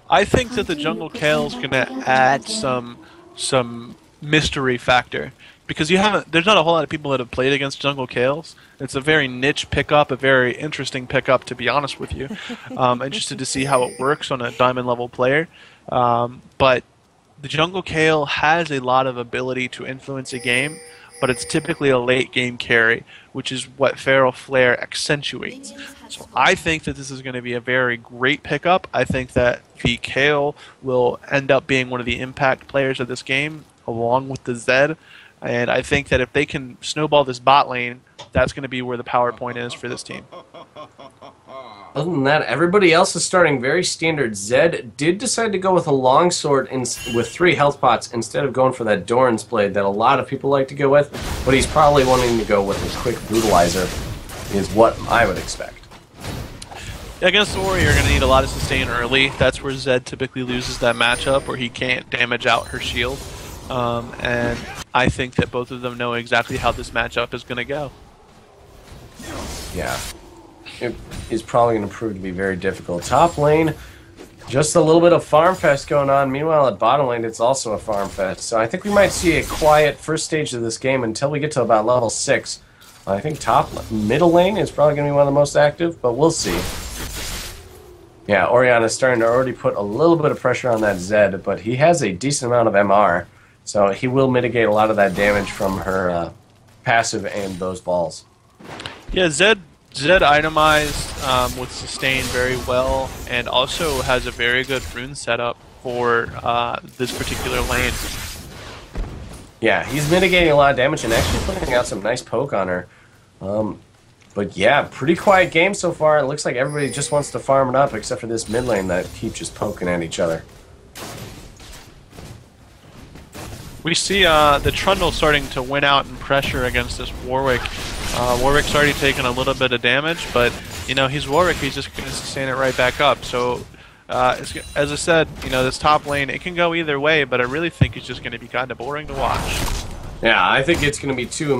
I think that the jungle Kayle is going to add some mystery factor, because there's not a whole lot of people that have played against jungle Kayles. It's a very niche pickup, a very interesting pickup, to be honest with you. Interested to see how it works on a diamond level player. But the jungle Kayle has a lot of ability to influence a game, but it's typically a late game carry, which is what Feral Flare accentuates. So I think that this is going to be a very great pickup. I think that the Kayle will end up being one of the impact players of this game, along with the Zed. And I think that if they can snowball this bot lane, that's going to be where the power point is for this team. Other than that, everybody else is starting very standard. Zed did decide to go with a longsword with 3 health pots instead of going for that Doran's Blade that a lot of people like to go with, but he's probably wanting to go with a quick brutalizer, is what I would expect. Against Ori, you're going to need a lot of sustain early. That's where Zed typically loses that matchup, where he can't damage out her shield. And I think that both of them know exactly how this matchup is going to go. Yeah. It is probably going to prove to be very difficult. Top lane, just a little bit of farm fest going on. Meanwhile, at bottom lane, it's also a farm fest. So I think we might see a quiet first stage of this game until we get to about level 6. I think middle lane is probably going to be one of the most active, but we'll see. Yeah, Orianna's starting to already put a little bit of pressure on that Zed, but he has a decent amount of MR, so he will mitigate a lot of that damage from her passive and those balls. Yeah, Zed itemized with sustain very well, and also has a very good rune setup for this particular lane. Yeah, he's mitigating a lot of damage and actually putting out some nice poke on her. But yeah, pretty quiet game so far. It looks like everybody just wants to farm it up except for this mid lane that keep just poking at each other. We see the Trundle starting to win out in pressure against this Warwick. Warwick's already taken a little bit of damage, but you know, he's Warwick, he's just going to sustain it right back up. So as I said, you know, this top lane, it can go either way, but I really think it's just going to be kind of boring to watch. Yeah, I think it's going to be 2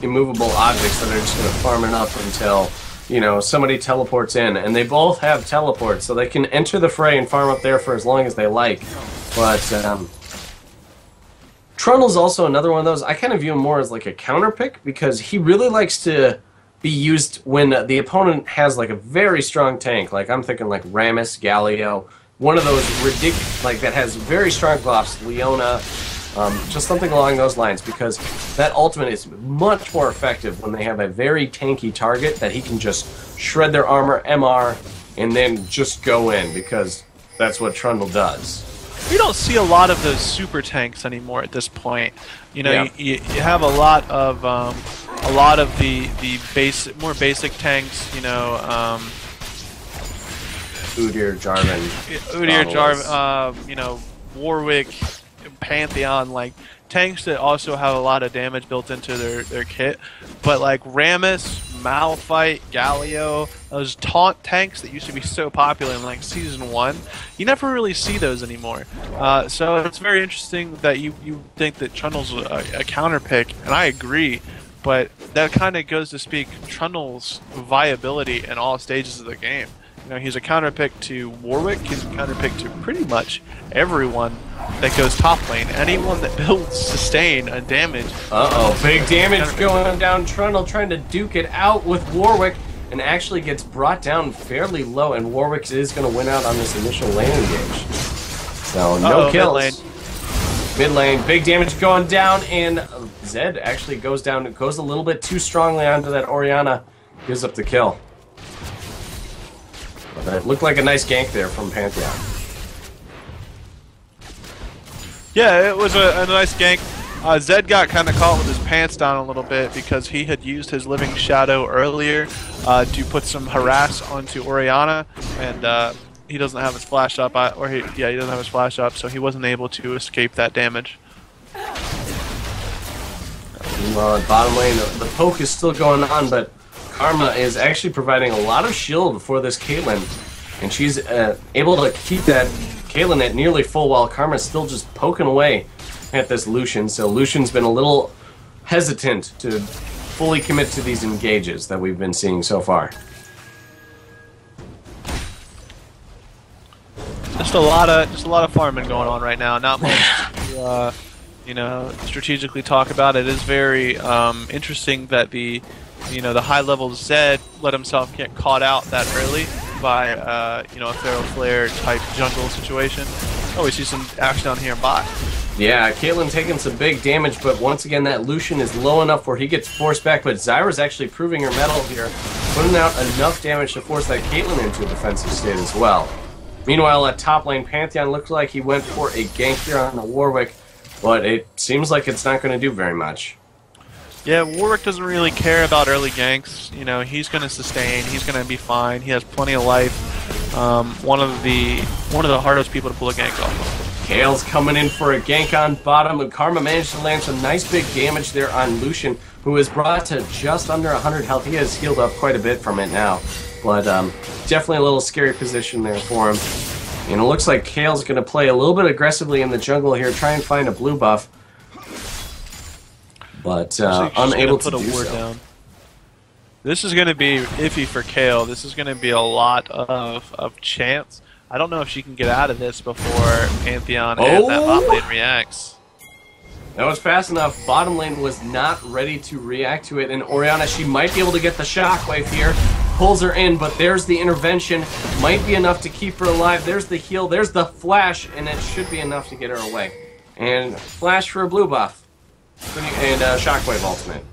immovable objects that are just going to farm it up until, you know, somebody teleports in. And they both have teleports, so they can enter the fray and farm up there for as long as they like. But Trundle's also another one of those. I kind of view him more as like a counter pick because he really likes to be used when the opponent has like a very strong tank. Like I'm thinking like Rammus, Galio, one of those ridiculous, like that has very strong buffs, Leona, just something along those lines, because that ultimate is much more effective when they have a very tanky target that he can just shred their armor, MR, and then just go in, because that's what Trundle does. We don't see a lot of those super tanks anymore at this point. You know, Yeah. you have a lot of the more basic tanks. You know, Udyr, Jarvan, Udyr, Nautilus. Jarvan, you know, Warwick, Pantheon, like tanks that also have a lot of damage built into their kit. But like Rammus, Malphite, Galio, those taunt tanks that used to be so popular in like Season 1, you never really see those anymore. So it's very interesting that you think that Trundle's a counter pick, and I agree. But that kind of goes to speak Trundle's viability in all stages of the game. You know, he's a counter pick to Warwick, he's a counter pick to pretty much everyone that goes top lane. Anyone that builds sustain and damage. Uh-oh, big damage going down. Trundle trying to duke it out with Warwick, and actually gets brought down fairly low, and Warwick is going to win out on this initial lane engage. So, no kills. Mid lane. Mid lane, big damage going down, and Zed actually goes down. It goes a little bit too strongly onto that Orianna. Gives up the kill. But it looked like a nice gank there from Pantheon. Yeah, it was a nice gank. Zed got kind of caught with his pants down a little bit because he had used his Living Shadow earlier to put some harass onto Orianna, and he doesn't have his flash up, he doesn't have his flash up, so he wasn't able to escape that damage. Meanwhile, at bottom lane, the poke is still going on, but Karma is actually providing a lot of shield for this Caitlyn, and she's able to keep that Caitlyn at nearly full while Karma's still just poking away at this Lucian. So Lucian's been a little hesitant to fully commit to these engages that we've been seeing so far. Just a lot of farming going on right now. Not much to, you know, strategically talk about. It is very interesting that the high level Zed let himself get caught out that early by you know, a Feral Flare type jungle situation. Oh, we see some action down here in bot. Yeah, Caitlyn taking some big damage, but once again, that Lucian is low enough where he gets forced back, but Zyra's actually proving her mettle here, putting out enough damage to force that Caitlyn into a defensive state as well. Meanwhile, at top lane, Pantheon looked like he went for a gank here on the Warwick, but it seems like it's not going to do very much. Yeah, Warwick doesn't really care about early ganks. You know, he's going to sustain. He's going to be fine. He has plenty of life. One of the hardest people to pull a gank off. Kale's coming in for a gank on bottom, and Karma managed to land some nice big damage there on Lucian, who is brought to just under 100 health. He has healed up quite a bit from it now, but definitely a little scary position there for him. And it looks like Kale's going to play a little bit aggressively in the jungle here, try and find a blue buff, but unable to do so. Down. This is going to be iffy for Kale. This is going to be a lot of chance. I don't know if she can get out of this before Pantheon and that bot lane reacts. That was fast enough. Bottom lane was not ready to react to it, and Orianna, she might be able to get the shockwave here. Pulls her in, but there's the intervention. Might be enough to keep her alive. There's the heal, there's the flash, and it should be enough to get her away. And flash for a blue buff. And shockwave ultimate.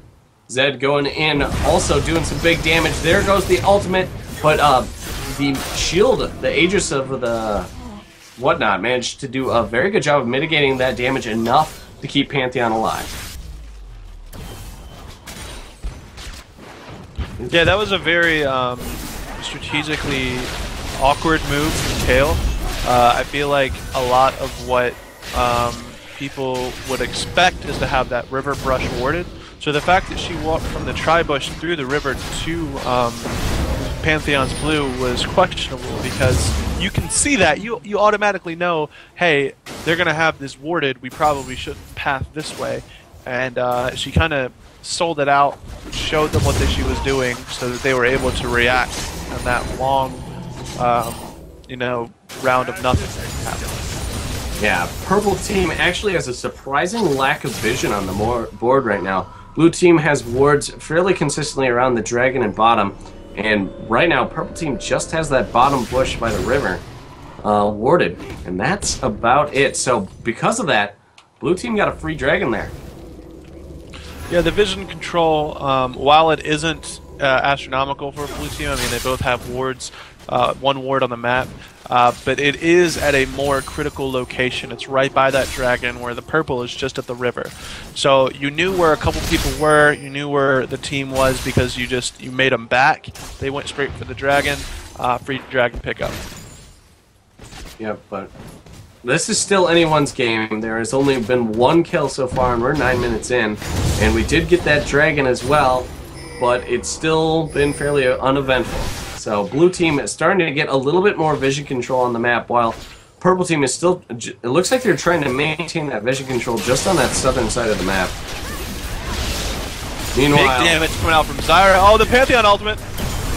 Zed going in, also doing some big damage. There goes the ultimate, but the shield, the Aegis of the whatnot, managed to do a very good job of mitigating that damage enough to keep Pantheon alive. Yeah, that was a very strategically awkward move from Kale. I feel like a lot of what people would expect is to have that river brush warded. So the fact that she walked from the tri-bush through the river to Pantheon's blue was questionable, because you can see that. You automatically know, hey, they're going to have this warded, we probably shouldn't path this way. And she kind of sold it out, showed them what she was doing, so that they were able to react on that long, you know, round of nothing happened. Yeah, purple team actually has a surprising lack of vision on the board right now. Blue team has wards fairly consistently around the dragon and bottom. And right now, purple team just has that bottom bush by the river warded, and that's about it. So because of that, blue team got a free dragon there. Yeah, the vision control, while it isn't astronomical for blue team, I mean, they both have wards, one ward on the map, but it is at a more critical location. It's right by that dragon, where the purple is just at the river. So you knew where a couple people were, you knew where the team was, because you made them back. They went straight for the dragon, free dragon pickup. Yep, but this is still anyone's game. There has only been one kill so far, and we're 9 minutes in. And we did get that dragon as well, but it's still been fairly uneventful. So blue team is starting to get a little bit more vision control on the map, while purple team is still, it looks like they're trying to maintain that vision control just on that southern side of the map. Meanwhile, big damage coming out from Zyra. Oh, the Pantheon ultimate.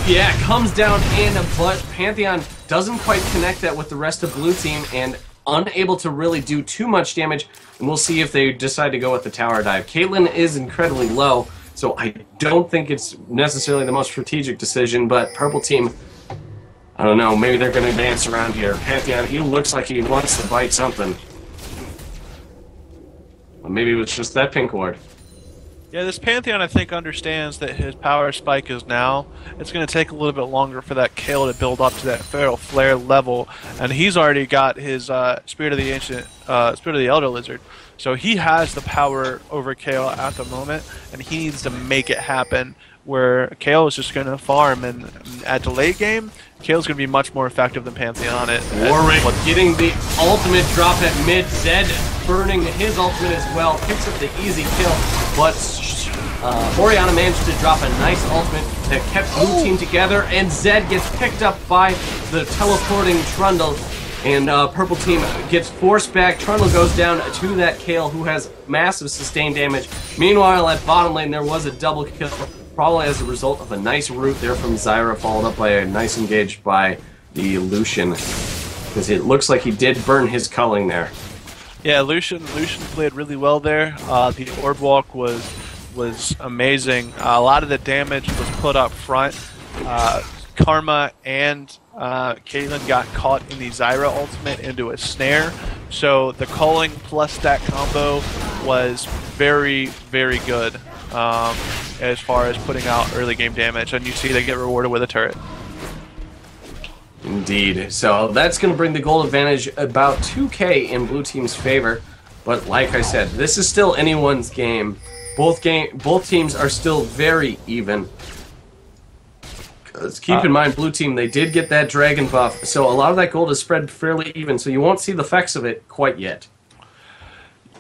Yeah, comes down in, but Pantheon doesn't quite connect that with the rest of blue team, and unable to really do too much damage. And we'll see if they decide to go with the tower dive. Caitlyn is incredibly low, so I don't think it's necessarily the most strategic decision, but purple team, I don't know, maybe they're going to dance around here. Pantheon, he looks like he wants to bite something. Well, maybe it was just that pink ward. Yeah, this Pantheon, I think, understands that his power spike is now. It's going to take a little bit longer for that Kale to build up to that Feral Flare level, and he's already got his Spirit of the Ancient, Spirit of the Elder Lizard. So he has the power over Kale at the moment, and he needs to make it happen, where Kale is just going to farm, and at the late game, Kale's going to be much more effective than Pantheon. Warwick getting the ultimate drop at mid. Zed burning his ultimate as well, picks up the easy kill, but Orianna managed to drop a nice ultimate that kept blue team together, and Zed gets picked up by the teleporting Trundle, and purple team gets forced back. Trundle goes down to that Kale, who has massive sustained damage. Meanwhile, at bottom lane, there was a double kill, probably as a result of a nice root there from Zyra, followed up by a nice engage by the Lucian, because it looks like he did burn his culling there. Yeah, Lucian played really well there. The orb walk was amazing. A lot of the damage was put up front. Karma and Caitlyn got caught in the Zyra ultimate into a snare, so the culling plus that combo was very, very good as far as putting out early game damage, and you see they get rewarded with a turret. Indeed. So that's going to bring the gold advantage about 2K in blue team's favor. But like I said, this is still anyone's game. Both teams are still very even. Keep in mind, blue team, they did get that dragon buff, so a lot of that gold is spread fairly even, so you won't see the effects of it quite yet.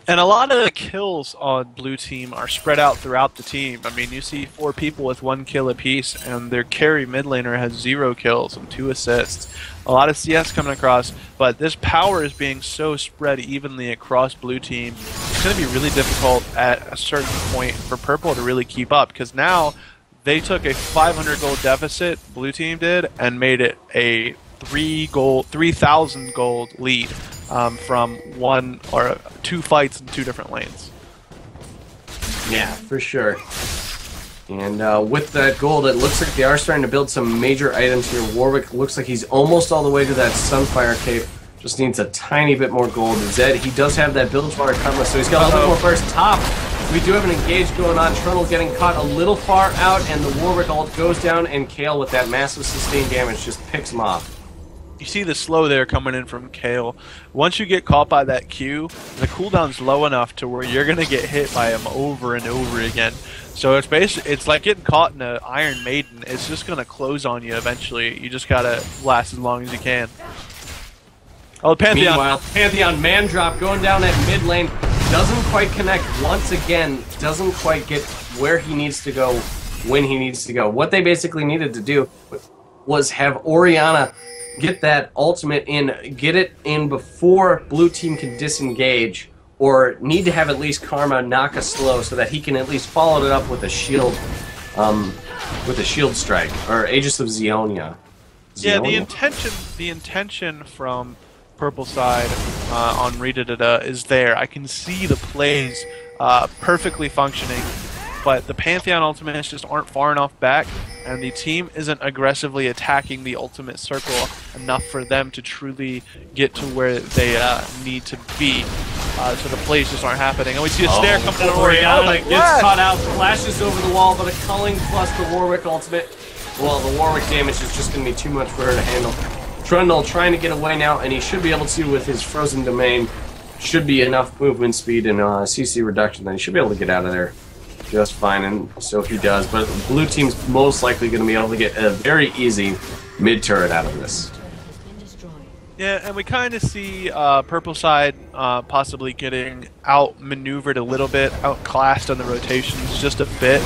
And a lot of the kills on blue team are spread out throughout the team. I mean, you see 4 people with 1 kill apiece, and their carry mid laner has 0 kills and 2 assists. A lot of CS coming across, but this power is being so spread evenly across blue team. It's going to be really difficult at a certain point for purple to really keep up, because now they took a 500 gold deficit, blue team did, and made it a 3,000 gold lead from 1 or 2 fights in 2 different lanes. Yeah, for sure. And with that gold, it looks like they are starting to build some major items here. Warwick looks like he's almost all the way to that Sunfire Cape. Just needs a tiny bit more gold. Zed, he does have that build for Karma, so he's got a little bit more burst top. We do have an engage going on. Trundle getting caught a little far out, and the Warwick ult goes down, and Kale with that massive sustained damage just picks him off. You see the slow there coming in from Kale. Once you get caught by that Q, the cooldown's low enough to where you're going to get hit by him over and over again. So it's like getting caught in an Iron Maiden. It's just going to close on you eventually. You just got to last as long as you can. Oh, Pantheon. Meanwhile, Pantheon man drop going down that mid lane. Doesn't quite connect once again. Doesn't quite get where he needs to go when he needs to go. What they basically needed to do was have Orianna get that ultimate in, get it in before blue team can disengage, or need to have at least Karma knock a slow so that he can at least follow it up with a shield strike, or Aegis of Zionia. Yeah, the intention from purple side on Redidada is there. I can see the plays perfectly functioning, but the Pantheon ultimates just aren't far enough back, and the team isn't aggressively attacking the ultimate circle enough for them to truly get to where they need to be. So the plays just aren't happening. And we see a snare come from Orianna gets caught out, flashes over the wall, but a culling plus the Warwick ultimate. Well, the Warwick damage is just going to be too much for her to handle. Trundle trying to get away now, and he should be able to with his frozen domain. Should be enough movement speed and CC reduction that he should be able to get out of there just fine, and so he does. But blue team's most likely going to be able to get a very easy mid turret out of this. Yeah, and we kind of see purple side possibly getting outmaneuvered a little bit, outclassed on the rotations just a bit.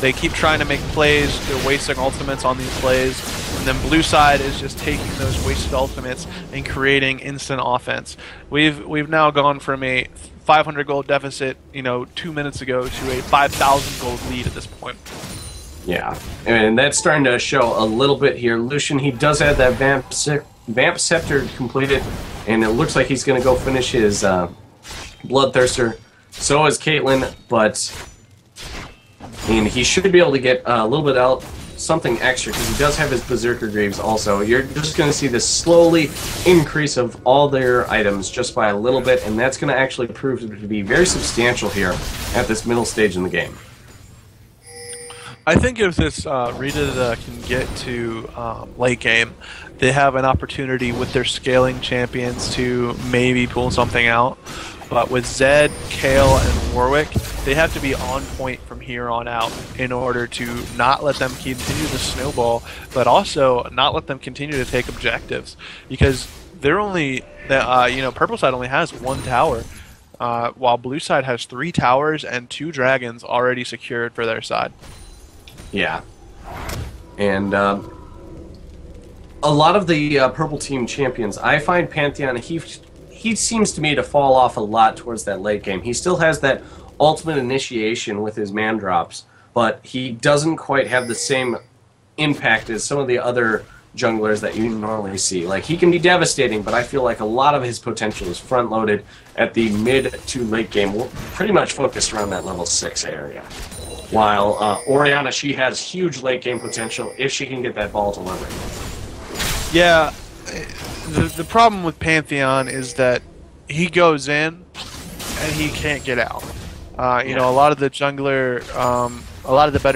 They keep trying to make plays, they're wasting ultimates on these plays, and then blue side is just taking those wasted ultimates and creating instant offense. We've now gone from a 500 gold deficit, 2 minutes ago, to a 5,000 gold lead at this point. Yeah, and that's starting to show a little bit here. Lucian, he does have that Vamp Scepter completed, and it looks like he's going to go finish his Bloodthirster. So is Caitlyn, and he should be able to get a little bit out, something extra, because he does have his Berserker Greaves also. You're just going to see this slowly increase of all their items just by a little bit, and that's going to actually prove to be very substantial here at this middle stage in the game. I think if this Rita can get to late game, they have an opportunity with their scaling champions to maybe pull something out. But with Zed, Kale, and Warwick, they have to be on point from here on out in order to not let them continue to snowball, but also not let them continue to take objectives. Because they're only, purple side only has 1 tower, while blue side has 3 towers and 2 dragons already secured for their side. Yeah. And a lot of the purple team champions, I find Pantheon, he seems to me to fall off a lot towards that late game. He still has that ultimate initiation with his man drops, but he doesn't quite have the same impact as some of the other junglers that you normally see. Like, he can be devastating, but I feel like a lot of his potential is front-loaded at the mid to late game, pretty much focused around that level 6 area. while Orianna, she has huge late game potential if she can get that ball delivered. Yeah, the problem with Pantheon is that he goes in and he can't get out. You know, a lot of the better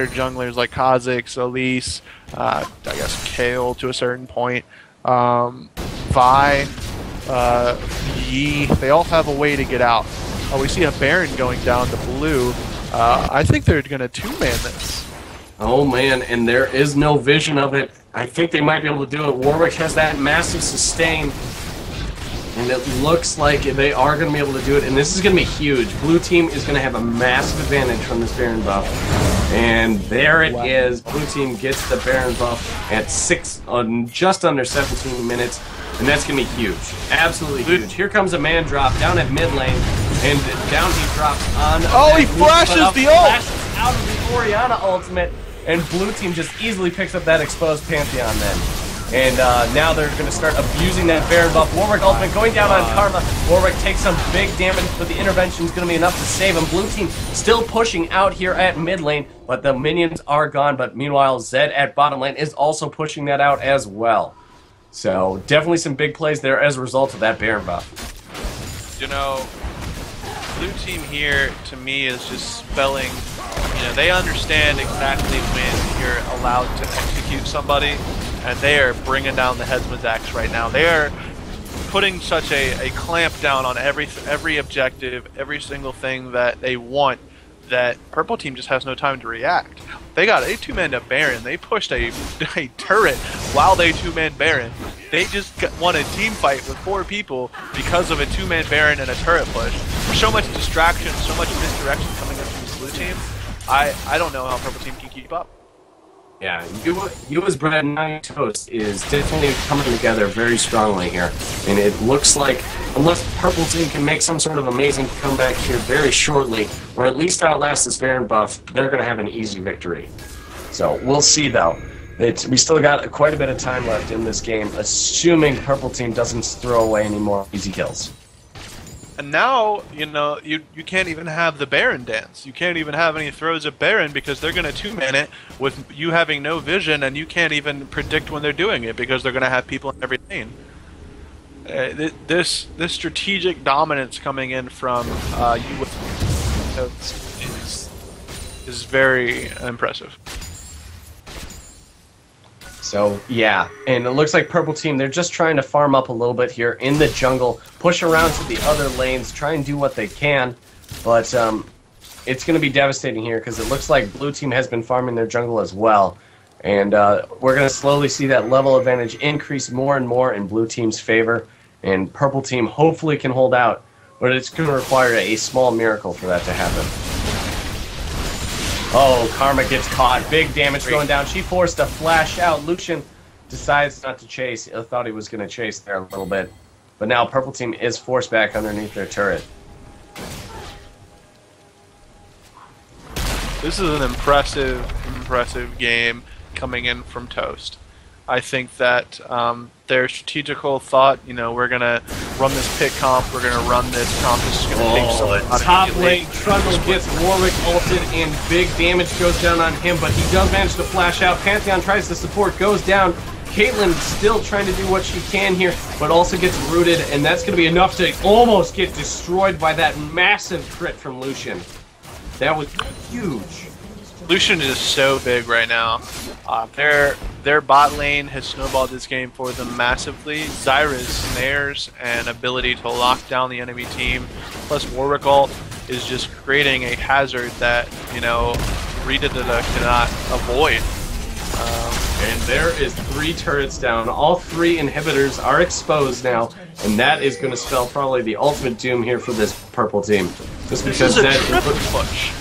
junglers like Kha'Zix, Elise, I guess Kayle to a certain point, Vi, Yi, they all have a way to get out. We see a Baron going down to blue. I think they're going to two-man this. Oh man, and there is no vision of it. I think they might be able to do it. Warwick has that massive sustain, and it looks like they are going to be able to do it, and this is going to be huge. Blue team is going to have a massive advantage from this Baron buff. And there it is. Blue team gets the Baron buff at just under 17 minutes, and that's going to be huge. Absolutely huge. Here comes a man drop down at mid lane, and down he drops on... Oh, he flashes the ult! Flashes out of the Orianna ultimate, and Blue team just easily picks up that exposed Pantheon then. And now they're going to start abusing that Baron buff. Warwick ultimate going down on Karma. Warwick takes some big damage, but the intervention is going to be enough to save him. Blue team still pushing out here at mid lane, but the minions are gone. But meanwhile, Zed at bottom lane is also pushing that out as well. So definitely some big plays there as a result of that Baron buff. You know, Blue team here, to me, is just spelling, you know, they understand exactly when you're allowed to execute somebody. And they are bringing down the Headsman's Axe right now. They are putting such a clamp down on every objective, every single thing that they want, that Purple Team just has no time to react. They got a two-man to Baron. They pushed a turret while they two-man Baron. They just won a team fight with 4 people because of a two-man Baron and a turret push. There's so much distraction, so much misdirection coming up from this Blue team. I don't know how Purple Team can keep up. Yeah, you as Bread and I Toast is definitely coming together very strongly here. And it looks like, unless Purple Team can make some sort of amazing comeback here very shortly, or at least outlast this Baron buff, they're going to have an easy victory. So, we'll see though. We still got quite a bit of time left in this game, assuming Purple Team doesn't throw away any more easy kills. And now, you know, you can't even have the Baron dance. You can't even have any throws at Baron because they're going to two-man it with you having no vision, and you can't even predict when they're doing it because they're going to have people in every lane. This strategic dominance coming in from you with is very impressive. So, yeah, and it looks like Purple Team, they're just trying to farm up a little bit here in the jungle, push around to the other lanes, try and do what they can, but it's going to be devastating here because it looks like Blue Team has been farming their jungle as well, and we're going to slowly see that level advantage increase more and more in Blue Team's favor, and Purple Team hopefully can hold out, but it's going to require a small miracle for that to happen. Oh, Karma gets caught. Big damage going down. She forced a flash out. Lucian decides not to chase. I thought he was going to chase there a little bit. But now Purple Team is forced back underneath their turret. This is an impressive game coming in from Toast. I think that their strategical thought, you know, we're going to run this pick comp, we're going to run this comp, this is going to take someone out top lane, Trundle gets Warwick ulted, and big damage goes down on him, but he does manage to flash out. Pantheon tries to support, goes down. Caitlyn still trying to do what she can here, but also gets rooted, and that's going to be enough to almost get destroyed by that massive crit from Lucian. That was huge. Lucian is so big right now. Their bot lane has snowballed this game for them massively. Zyra's snares and ability to lock down the enemy team, plus Warwick ult, is just creating a hazard that, you know, Redada cannot avoid. And there is 3 turrets down. All 3 inhibitors are exposed now, and that is going to spell probably the ultimate doom here for this Purple Team. Just because this is a triple push.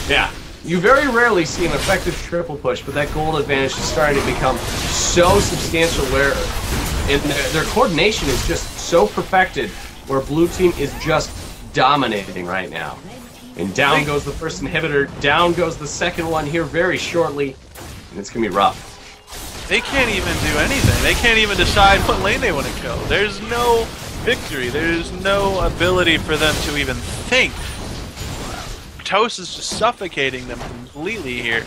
Yeah. You very rarely see an effective triple push, but that gold advantage is starting to become so substantial where their coordination is just so perfected where Blue Team is just dominating right now. And down goes the first inhibitor, down goes the second one here very shortly, and it's going to be rough. They can't even do anything. They can't even decide what lane they want to kill. There's no victory. There's no ability for them to even think. Toast is just suffocating them completely here.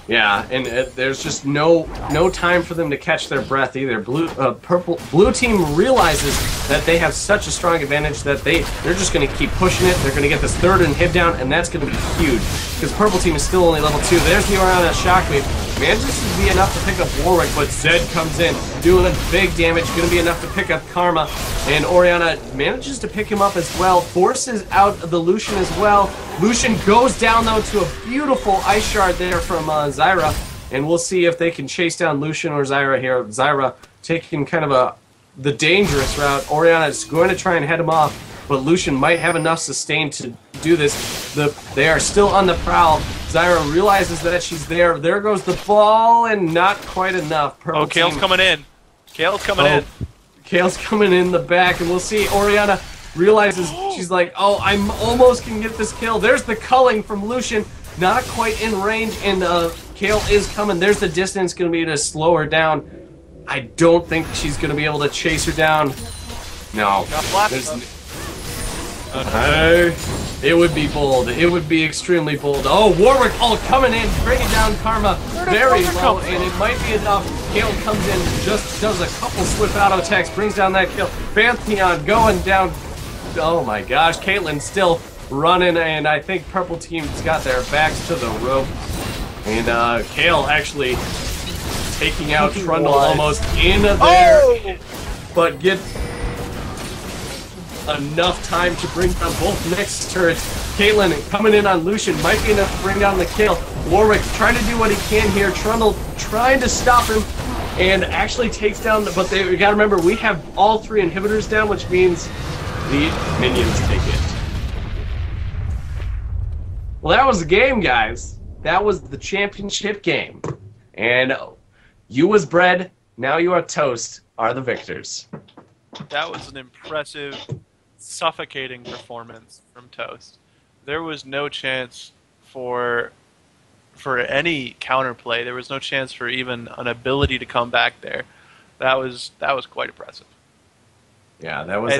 Yeah, and there's just no time for them to catch their breath either. Blue team realizes that they have such a strong advantage that they're just going to keep pushing it. They're going to get this third inhib down, and that's going to be huge because purple team is still only level 2. There's the Orianna Shockwave. Manages to be enough to pick up Warwick, but Zed comes in, doing big damage, going to be enough to pick up Karma, and Orianna manages to pick him up as well, forces out the Lucian as well. Lucian goes down, though, to a beautiful Ice Shard there from Zyra, and we'll see if they can chase down Lucian or Zyra here. Zyra taking kind of the dangerous route. Orianna is going to try and head him off, but Lucian might have enough sustain to do this. They are still on the prowl. Zyra realizes that she's there. There goes the ball, and not quite enough. Purple Kale's coming in. Kale's coming in. Kale's coming in the back, and we'll see. Orianna realizes, she's like, oh, I almost can get this kill. There's the culling from Lucian. Not quite in range, and Kale is coming. There's the distance going to be to slow her down. I don't think she's going to be able to chase her down. No. It would be bold. It would be extremely bold. Oh, Warwick coming in, bringing down Karma very low, and it might be enough. Kale comes in, just does a couple swift auto attacks, brings down that kill. Pantheon going down. Oh my gosh, Caitlyn still running, and I think purple team's got their backs to the rope. And Kale actually taking out Trundle almost in there, but gets enough time to bring down both next turrets. Caitlyn coming in on Lucian, might be enough to bring down the kill. Warwick trying to do what he can here. Trundle trying to stop him, and actually takes down, but we gotta remember, we have all 3 inhibitors down, which means the minions take it. Well, that was the game, guys. That was the championship game. And you was bread, now you are toast, are the victors. That was an impressive, suffocating performance from Toast. There was no chance for any counterplay. There was no chance for even an ability to come back there. That was quite impressive. Yeah, that was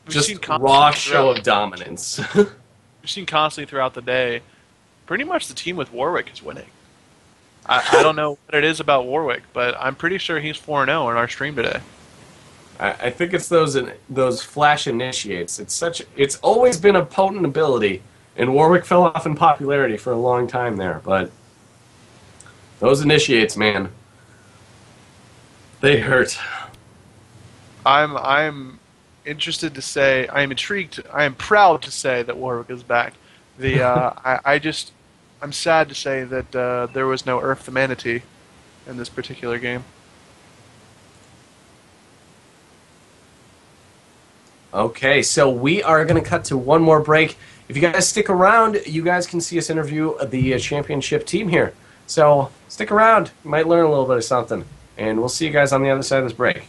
just raw show of dominance. We've seen constantly throughout the day, pretty much the team with Warwick is winning. I don't know what it is about Warwick, but I'm pretty sure he's 4-0 in our stream today. I think it's those flash initiates. It's always been a potent ability, and Warwick fell off in popularity for a long time there. But those initiates, man, they hurt. I'm interested to say, I am intrigued. I am proud to say that Warwick is back. I'm sad to say that there was no Earth the Manatee in this particular game. Okay, so we are going to cut to one more break. If you guys stick around, you guys can see us interview the championship team here. So stick around. You might learn a little bit of something. And we'll see you guys on the other side of this break.